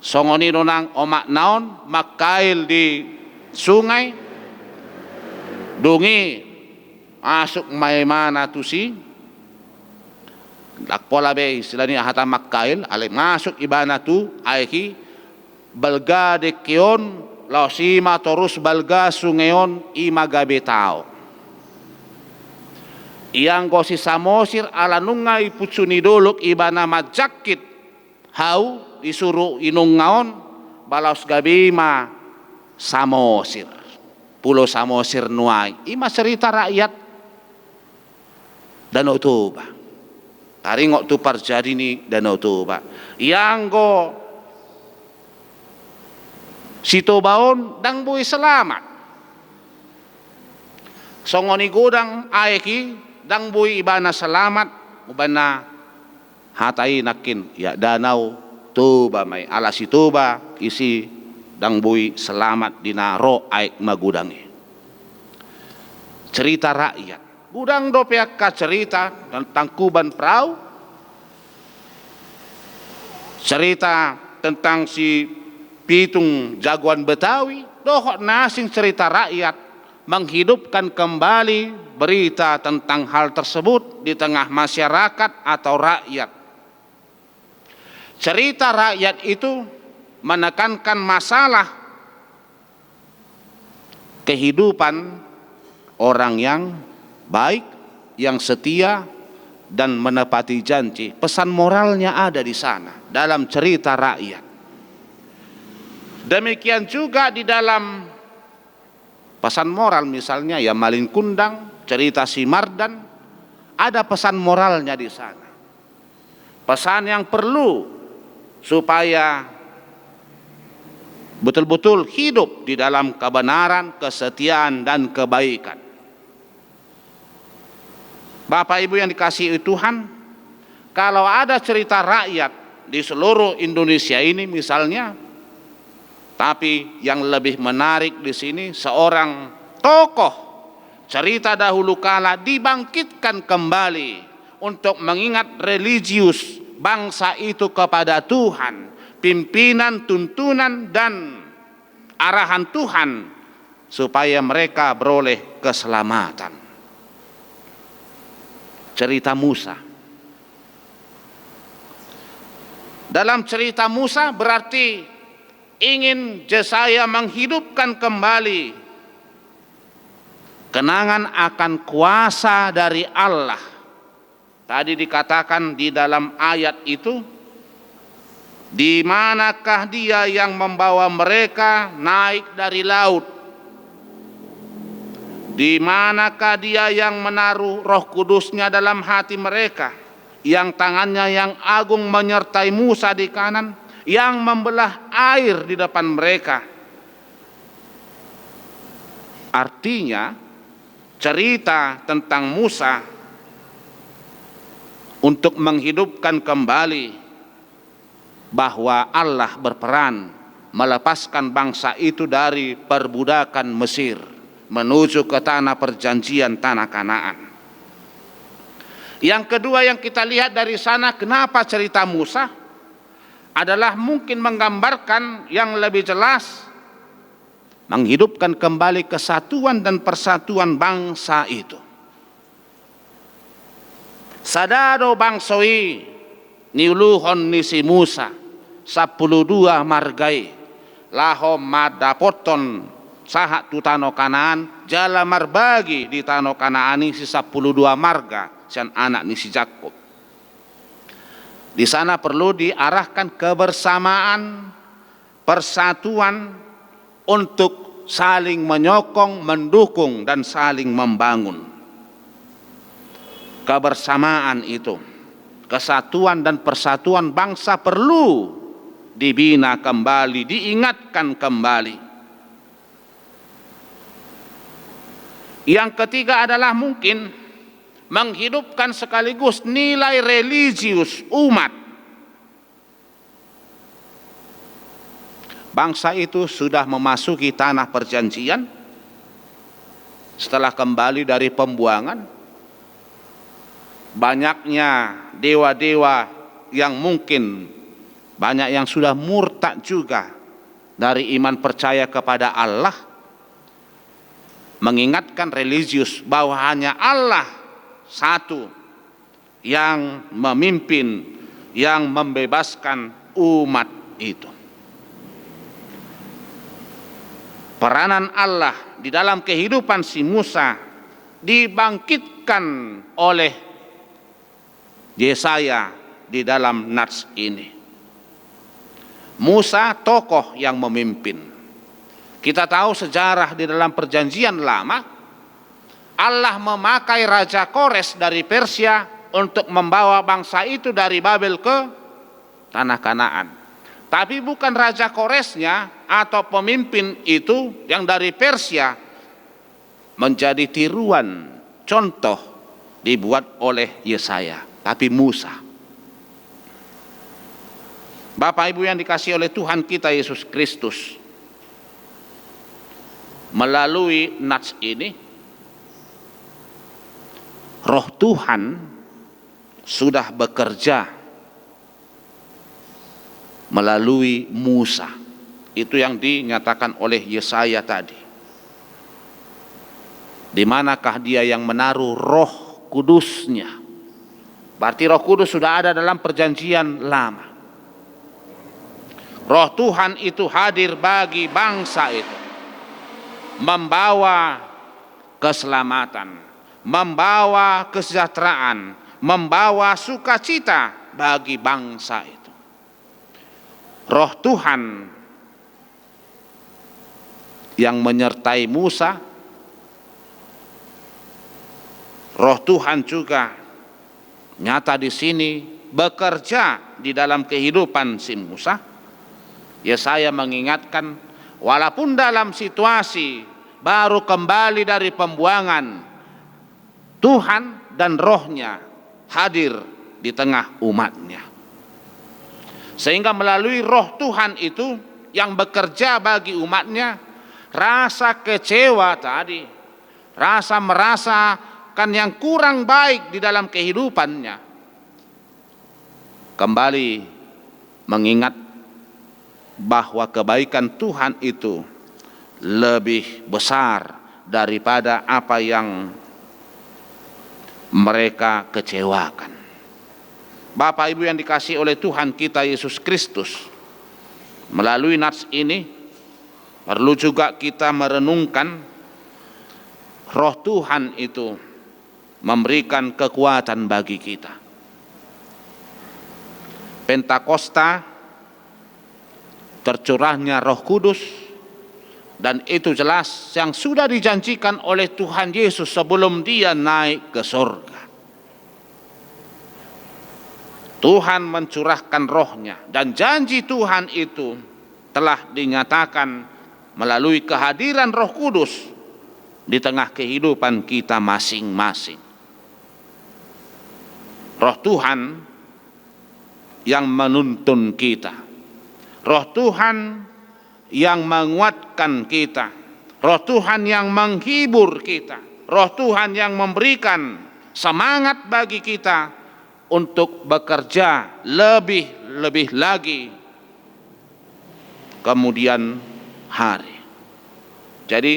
songoni nonang omak naon makail di sungai dungi masuk maimana tu si lakpola be istilahnya hata makail ale masuk ibana tu aiki balga de kion laosima terus balga sungeon imagabe tao iyang go si Samosir ala nungai putsuni doluk ibana majakit hau disuruh inungaon balas gabima Samosir pulau Samosir nuai ima cerita rakyat Danau Toba taringok tu parjadi ni Danau Toba yang go sitobaon dang bui selamat songoni godang aeki dang bui ibana selamat ubana hatai nakin ya Danau Toba mai ala si Toba isi dang bui selamat dina ro aek magudangi cerita rakyat gudang do pihak cerita tentang Kuban Perahu, cerita tentang si Pitung jagoan Betawi, dohok nasing cerita rakyat menghidupkan kembali berita tentang hal tersebut di tengah masyarakat atau rakyat. Cerita rakyat itu menekankan masalah kehidupan orang yang baik, yang setia dan menepati janji. Pesan moralnya ada di sana dalam cerita rakyat. Demikian juga di dalam pesan moral misalnya ya Malin Kundang, cerita si Mardan, ada pesan moralnya di sana. Pesan yang perlu supaya betul-betul hidup di dalam kebenaran, kesetiaan dan kebaikan. Bapak Ibu yang dikasihi Tuhan, kalau ada cerita rakyat di seluruh Indonesia ini misalnya, tapi yang lebih menarik di sini seorang tokoh cerita dahulu kala dibangkitkan kembali untuk mengingat religius bangsa itu kepada Tuhan, pimpinan, tuntunan, dan arahan Tuhan supaya mereka beroleh keselamatan. Cerita Musa. Dalam cerita Musa berarti ingin Yesaya menghidupkan kembali kenangan akan kuasa dari Allah. Tadi dikatakan di dalam ayat itu, di manakah dia yang membawa mereka naik dari laut? Di manakah dia yang menaruh Roh Kudusnya dalam hati mereka, yang tangannya yang agung menyertai Musa di kanan, yang membelah air di depan mereka. Artinya cerita tentang Musa untuk menghidupkan kembali bahwa Allah berperan melepaskan bangsa itu dari perbudakan Mesir menuju ke tanah perjanjian, tanah Kanaan. Yang kedua yang kita lihat dari sana, kenapa cerita Musa adalah mungkin menggambarkan yang lebih jelas menghidupkan kembali kesatuan dan persatuan bangsa itu. Sadado bangsoi niuluhon nisi Musa 12 margai lahom madapoton saha tu tano Kanaan jala marbagi di tano Kanaan ini si 12 marga sian anak ni si Jakob. Di sana perlu diarahkan kebersamaan, persatuan untuk saling menyokong, mendukung dan saling membangun. Kebersamaan itu, kesatuan dan persatuan bangsa perlu dibina kembali, diingatkan kembali. Yang ketiga adalah mungkin menghidupkan sekaligus nilai religius umat. Bangsa itu sudah memasuki tanah perjanjian setelah kembali dari pembuangan. Banyaknya dewa-dewa yang mungkin banyak yang sudah murtad juga dari iman percaya kepada Allah. Mengingatkan religius bahwa hanya Allah satu yang memimpin, yang membebaskan umat itu. Peranan Allah di dalam kehidupan si Musa dibangkitkan oleh Yesaya di dalam nats ini. Musa tokoh yang memimpin. Kita tahu sejarah di dalam perjanjian lama, Allah memakai Raja Kores dari Persia untuk membawa bangsa itu dari Babel ke tanah Kanaan. Tapi bukan Raja Koresnya atau pemimpin itu yang dari Persia menjadi tiruan, contoh dibuat oleh Yesaya, tapi Musa. Bapak Ibu yang dikasihi oleh Tuhan kita Yesus Kristus, melalui nats ini Roh Tuhan sudah bekerja melalui Musa. Itu yang dinyatakan oleh Yesaya tadi. Di manakah dia yang menaruh Roh Kudusnya? Berarti Roh Kudus sudah ada dalam perjanjian lama. Roh Tuhan itu hadir bagi bangsa itu, membawa keselamatan, membawa kesejahteraan, membawa sukacita bagi bangsa itu. Roh Tuhan yang menyertai Musa, Roh Tuhan juga nyata di sini bekerja di dalam kehidupan si Musa. Yesaya mengingatkan, walaupun dalam situasi baru kembali dari pembuangan, Tuhan dan rohnya hadir di tengah umatnya. Sehingga melalui roh Tuhan itu yang bekerja bagi umatnya, rasa kecewa tadi, rasa merasakan yang kurang baik di dalam kehidupannya, kembali mengingat bahwa kebaikan Tuhan itu lebih besar daripada apa yang mereka kecewakan. Bapak Ibu yang dikasihi oleh Tuhan kita Yesus Kristus, melalui nats ini perlu juga kita merenungkan roh Tuhan itu memberikan kekuatan bagi kita. Pentakosta, tercurahnya Roh Kudus, dan itu jelas yang sudah dijanjikan oleh Tuhan Yesus sebelum Dia naik ke surga. Tuhan mencurahkan rohnya, dan janji Tuhan itu telah dinyatakan melalui kehadiran Roh Kudus di tengah kehidupan kita masing-masing. Roh Tuhan yang menuntun kita, Roh Tuhan yang menguatkan kita, Roh Tuhan yang menghibur kita, Roh Tuhan yang memberikan semangat bagi kita untuk bekerja lebih lagi kemudian hari. Jadi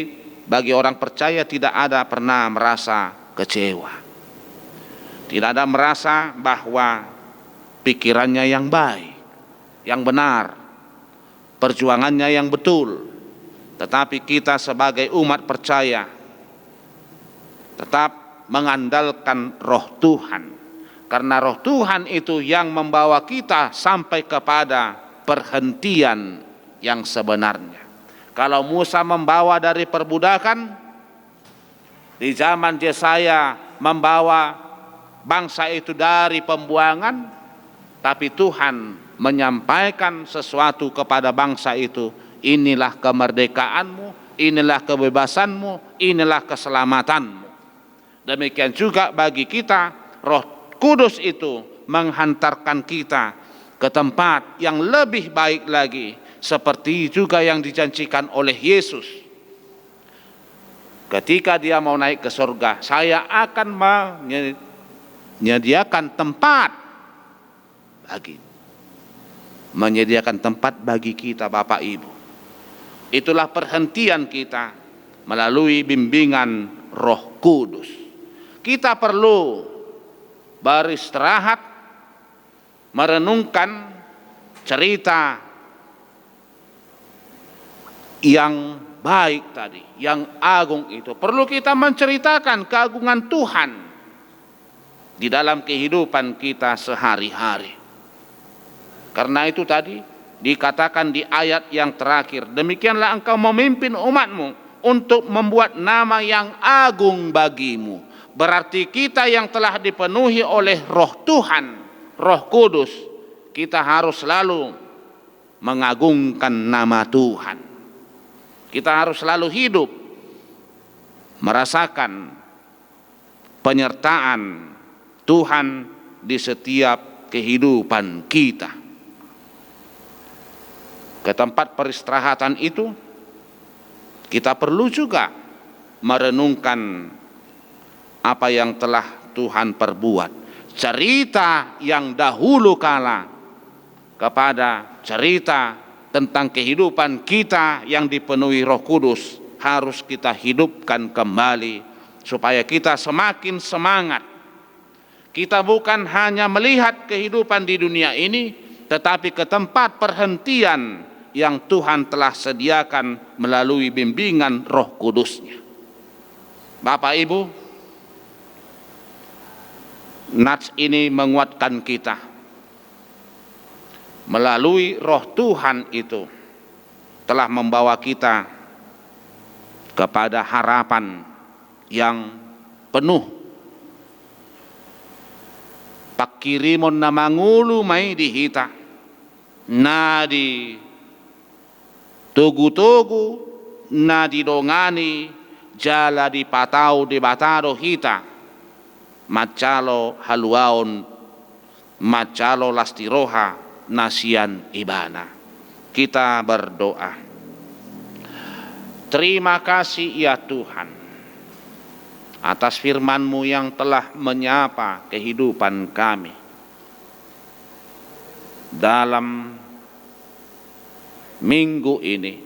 bagi orang percaya tidak ada pernah merasa kecewa, tidak ada merasa bahwa pikirannya yang baik, yang benar, perjuangannya yang betul. Tetapi kita sebagai umat percaya tetap mengandalkan roh Tuhan, karena roh Tuhan itu yang membawa kita sampai kepada perhentian yang sebenarnya. Kalau Musa membawa dari perbudakan, di zaman Yesaya membawa bangsa itu dari pembuangan, tapi Tuhan menyampaikan sesuatu kepada bangsa itu, inilah kemerdekaanmu, inilah kebebasanmu, inilah keselamatanmu. Demikian juga bagi kita, Roh Kudus itu menghantarkan kita ke tempat yang lebih baik lagi, seperti juga yang dijanjikan oleh Yesus. Ketika Dia mau naik ke surga, saya akan menyediakan tempat bagi kita, Bapak Ibu. Itulah perhentian kita melalui bimbingan Roh Kudus. Kita perlu beristirahat, merenungkan cerita yang baik tadi, yang agung itu. Perlu kita menceritakan keagungan Tuhan di dalam kehidupan kita sehari-hari. Karena itu tadi dikatakan di ayat yang terakhir, demikianlah engkau memimpin umatmu untuk membuat nama yang agung bagimu. Berarti kita yang telah dipenuhi oleh roh Tuhan, Roh Kudus, kita harus selalu mengagungkan nama Tuhan. Kita harus selalu hidup merasakan penyertaan Tuhan di setiap kehidupan kita. Ke tempat peristirahatan itu kita perlu juga merenungkan apa yang telah Tuhan perbuat. Cerita yang dahulu kala kepada cerita tentang kehidupan kita yang dipenuhi Roh Kudus harus kita hidupkan kembali supaya kita semakin semangat. Kita bukan hanya melihat kehidupan di dunia ini, tetapi ke tempat perhentian yang Tuhan telah sediakan melalui bimbingan Roh Kudus-Nya. Bapak Ibu, nats ini menguatkan kita. Melalui roh Tuhan itu telah membawa kita kepada harapan yang penuh. Pakirimon na mangulu may dihita, nadi tugu-tugu, nadi dongani, jala di patau di batado hita. macalo haluaon, macalo lastiroha, nasian ibana. Kita berdoa. Terima kasih ya Tuhan atas firman-Mu yang telah menyapa kehidupan kami. Dalam minggu ini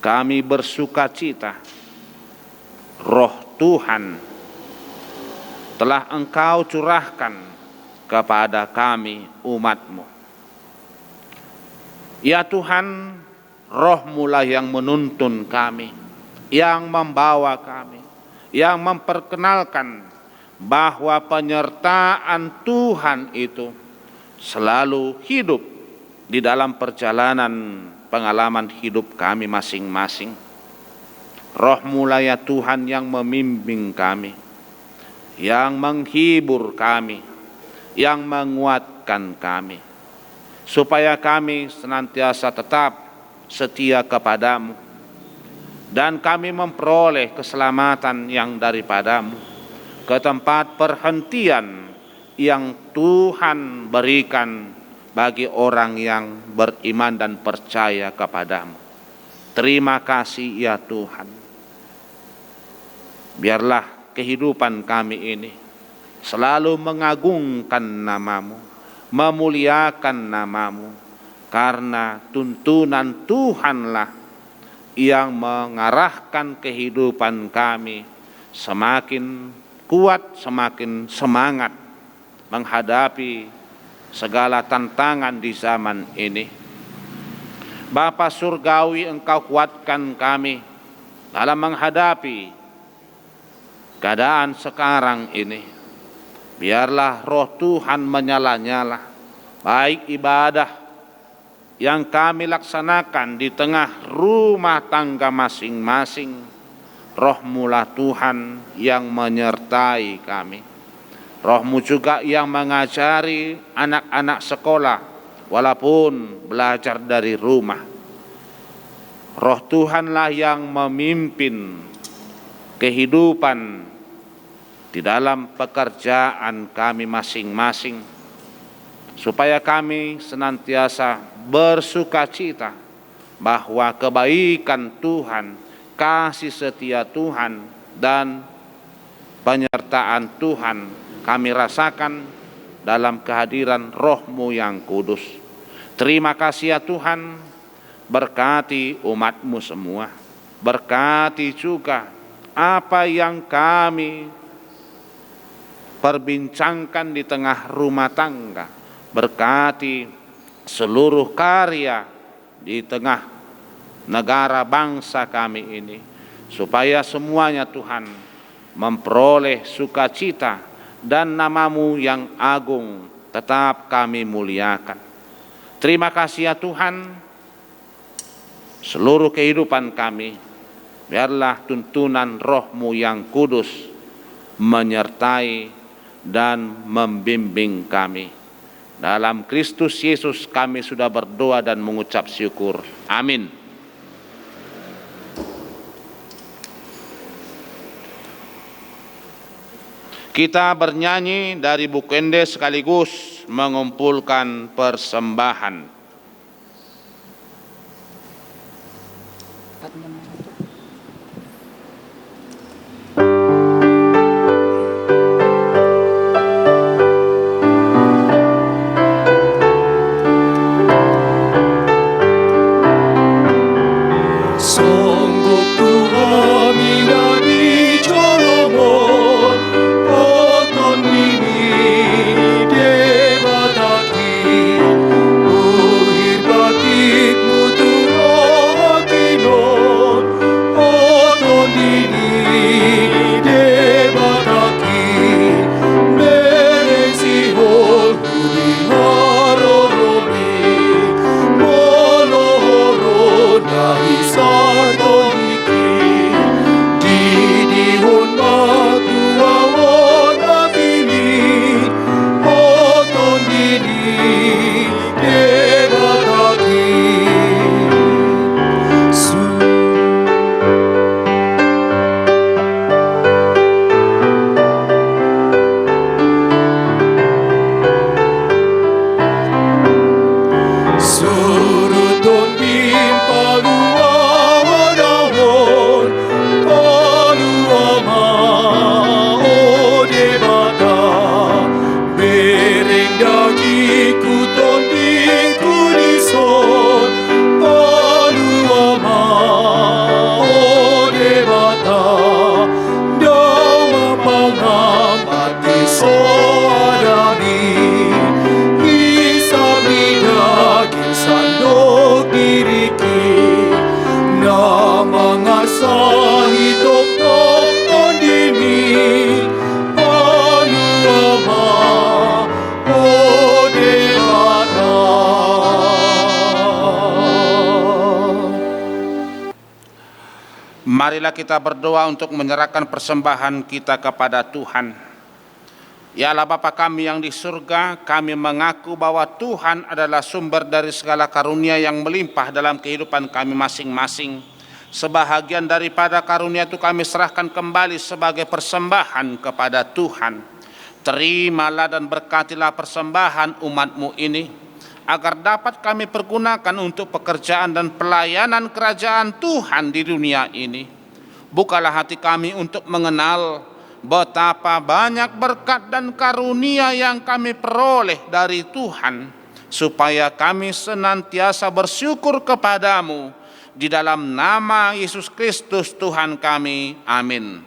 kami bersuka cita, Roh Tuhan telah Engkau curahkan kepada kami umat-Mu. Ya Tuhan, Roh-Mu lah yang menuntun kami, yang membawa kami, yang memperkenalkan bahwa penyertaan Tuhan itu selalu hidup di dalam perjalanan pengalaman hidup kami masing-masing. Roh-Mu lah ya Tuhan yang membimbing kami, yang menghibur kami, yang menguatkan kami, supaya kami senantiasa tetap setia kepada-Mu, dan kami memperoleh keselamatan yang daripada-Mu, ke tempat perhentian yang Tuhan berikan bagi orang yang beriman dan percaya kepada-Mu. Terima kasih ya Tuhan. Biarlah kehidupan kami ini selalu mengagungkan nama-Mu, memuliakan nama-Mu, karena tuntunan Tuhanlah yang mengarahkan kehidupan kami semakin kuat, semakin semangat menghadapi segala tantangan di zaman ini. Bapa Surgawi, Engkau kuatkan kami dalam menghadapi keadaan sekarang ini. Biarlah Roh Tuhan menyala-nyala, baik ibadah yang kami laksanakan di tengah rumah tangga masing-masing. Roh-Mu lah Tuhan yang menyertai kami. Roh-Mu juga yang mengajari anak-anak sekolah walaupun belajar dari rumah. Roh Tuhanlah yang memimpin kehidupan di dalam pekerjaan kami masing-masing, supaya kami senantiasa bersukacita bahwa kebaikan Tuhan, kasih setia Tuhan, dan penyertaan Tuhan kami rasakan dalam kehadiran Roh-Mu yang kudus. Terima kasih ya Tuhan, berkati umat-Mu semua. Berkati juga apa yang kami perbincangkan di tengah rumah tangga. Berkati seluruh karya di tengah negara bangsa kami ini, supaya semuanya Tuhan memperoleh sukacita dan nama-Mu yang agung tetap kami muliakan. Terima kasih ya Tuhan, seluruh kehidupan kami, biarlah tuntunan Roh-Mu yang kudus menyertai dan membimbing kami. Dalam Kristus Yesus kami sudah berdoa dan mengucap syukur. Amin. Kita bernyanyi dari buku Ende sekaligus mengumpulkan persembahan. Oh marilah kita berdoa untuk menyerahkan persembahan kita kepada Tuhan. Ya Allah Bapa kami yang di surga, kami mengaku bahwa Tuhan adalah sumber dari segala karunia yang melimpah dalam kehidupan kami masing-masing. Sebahagian daripada karunia itu kami serahkan kembali sebagai persembahan kepada Tuhan. Terimalah dan berkatilah persembahan umat-Mu ini, agar dapat kami pergunakan untuk pekerjaan dan pelayanan kerajaan Tuhan di dunia ini. Bukalah hati kami untuk mengenal betapa banyak berkat dan karunia yang kami peroleh dari Tuhan, supaya kami senantiasa bersyukur kepadamu. Di dalam nama Yesus Kristus Tuhan kami, amin.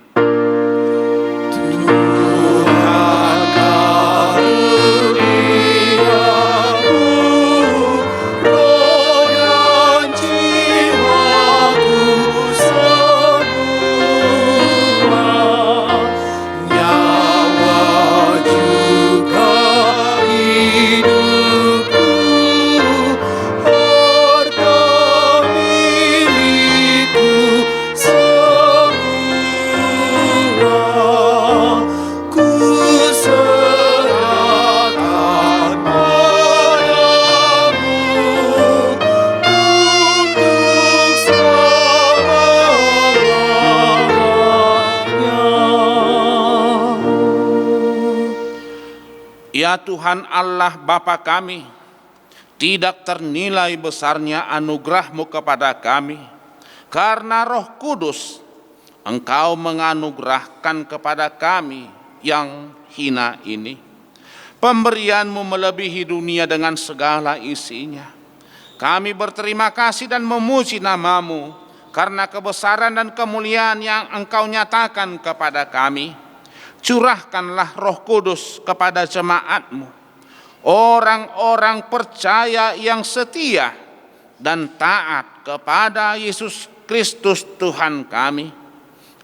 Ya Tuhan Allah Bapa kami, tidak ternilai besarnya anugerah-Mu kepada kami, karena Roh Kudus Engkau menganugerahkan kepada kami yang hina ini. Pemberian-Mu melebihi dunia dengan segala isinya. Kami berterima kasih dan memuji nama-Mu, karena kebesaran dan kemuliaan yang Engkau nyatakan kepada kami. Curahkanlah Roh Kudus kepada jemaat-Mu, orang-orang percaya yang setia dan taat kepada Yesus Kristus Tuhan kami,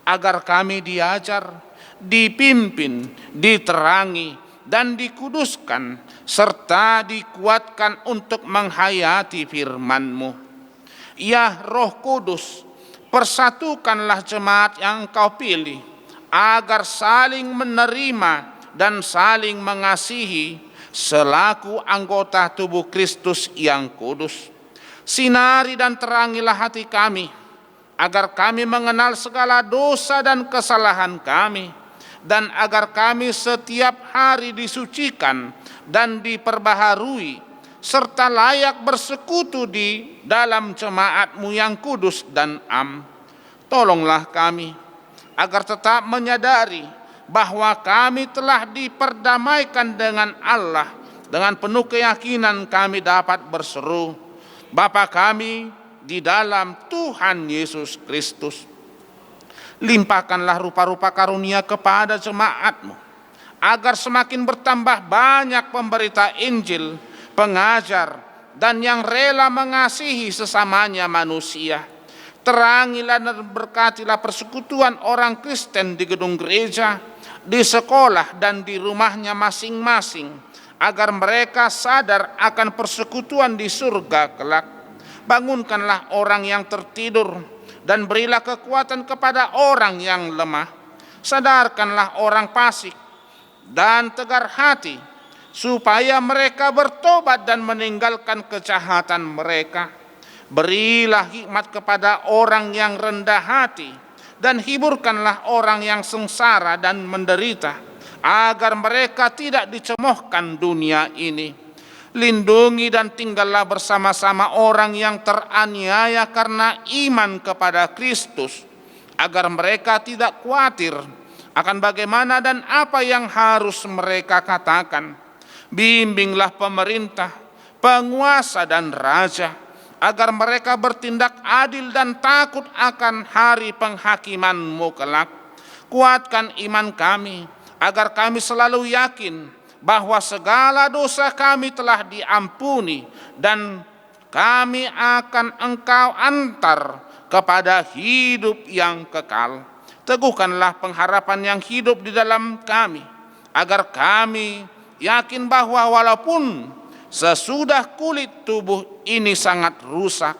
agar kami diajar, dipimpin, diterangi, dan dikuduskan, serta dikuatkan untuk menghayati firman-Mu. Ya Roh Kudus, persatukanlah jemaat yang Engkau pilih, agar saling menerima dan saling mengasihi selaku anggota tubuh Kristus yang kudus. Sinari dan terangilah hati kami, agar kami mengenal segala dosa dan kesalahan kami, dan agar kami setiap hari disucikan dan diperbaharui, serta layak bersekutu di dalam jemaat-Mu yang kudus dan am. Tolonglah kami, agar tetap menyadari bahwa kami telah diperdamaikan dengan Allah. Dengan penuh keyakinan kami dapat berseru, Bapa kami di dalam Tuhan Yesus Kristus. Limpahkanlah rupa-rupa karunia kepada jemaat-Mu, agar semakin bertambah banyak pemberita Injil, pengajar, dan yang rela mengasihi sesamanya manusia. Terangilah dan berkatilah persekutuan orang Kristen di gedung gereja, di sekolah, dan di rumahnya masing-masing, agar mereka sadar akan persekutuan di surga kelak. Bangunkanlah orang yang tertidur, dan berilah kekuatan kepada orang yang lemah. Sadarkanlah orang fasik dan tegar hati, supaya mereka bertobat dan meninggalkan kejahatan mereka. Berilah hikmat kepada orang yang rendah hati, dan hiburkanlah orang yang sengsara dan menderita, agar mereka tidak dicemohkan dunia ini. Lindungi dan tinggallah bersama-sama orang yang teraniaya karena iman kepada Kristus, agar mereka tidak khawatir akan bagaimana dan apa yang harus mereka katakan. Bimbinglah pemerintah, penguasa, dan raja, agar mereka bertindak adil dan takut akan hari penghakiman-Mu kelak. Kuatkan iman kami, agar kami selalu yakin bahwa segala dosa kami telah diampuni, dan kami akan Engkau antar kepada hidup yang kekal. Teguhkanlah pengharapan yang hidup di dalam kami, agar kami yakin bahwa walaupun sesudah kulit tubuh ini sangat rusak,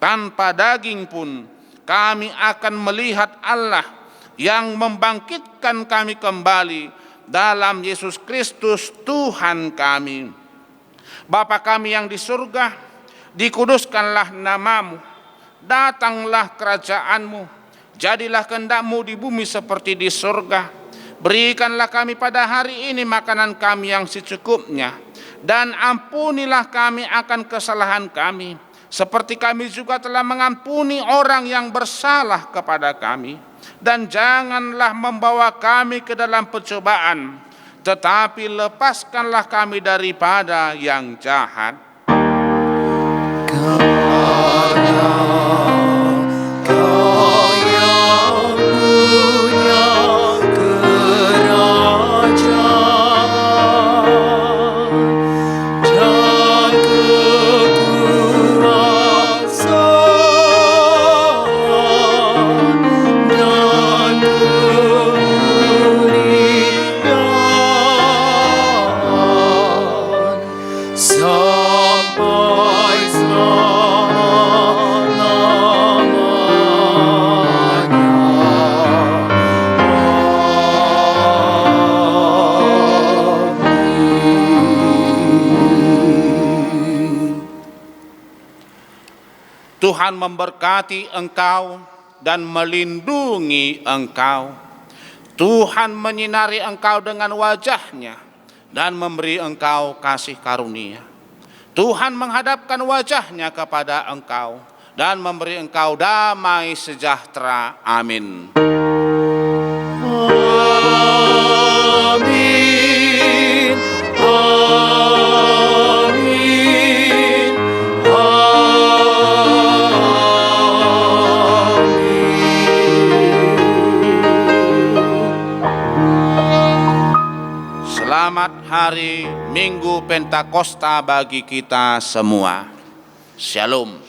tanpa daging pun kami akan melihat Allah yang membangkitkan kami kembali dalam Yesus Kristus Tuhan kami. Bapa kami yang di surga, dikuduskanlah namamu, datanglah kerajaanmu, jadilah kehendak-Mu di bumi seperti di surga. Berikanlah kami pada hari ini makanan kami yang secukupnya, dan ampunilah kami akan kesalahan kami, seperti kami juga telah mengampuni orang yang bersalah kepada kami. Dan janganlah membawa kami ke dalam pencobaan, tetapi lepaskanlah kami daripada yang jahat. Tuhan memberkati engkau dan melindungi engkau. Tuhan menyinari engkau dengan wajah-Nya dan memberi engkau kasih karunia. Tuhan menghadapkan wajah-Nya kepada engkau dan memberi engkau damai sejahtera. Amin. Amin. Amin. Selamat hari Minggu Pentakosta bagi kita semua. Shalom.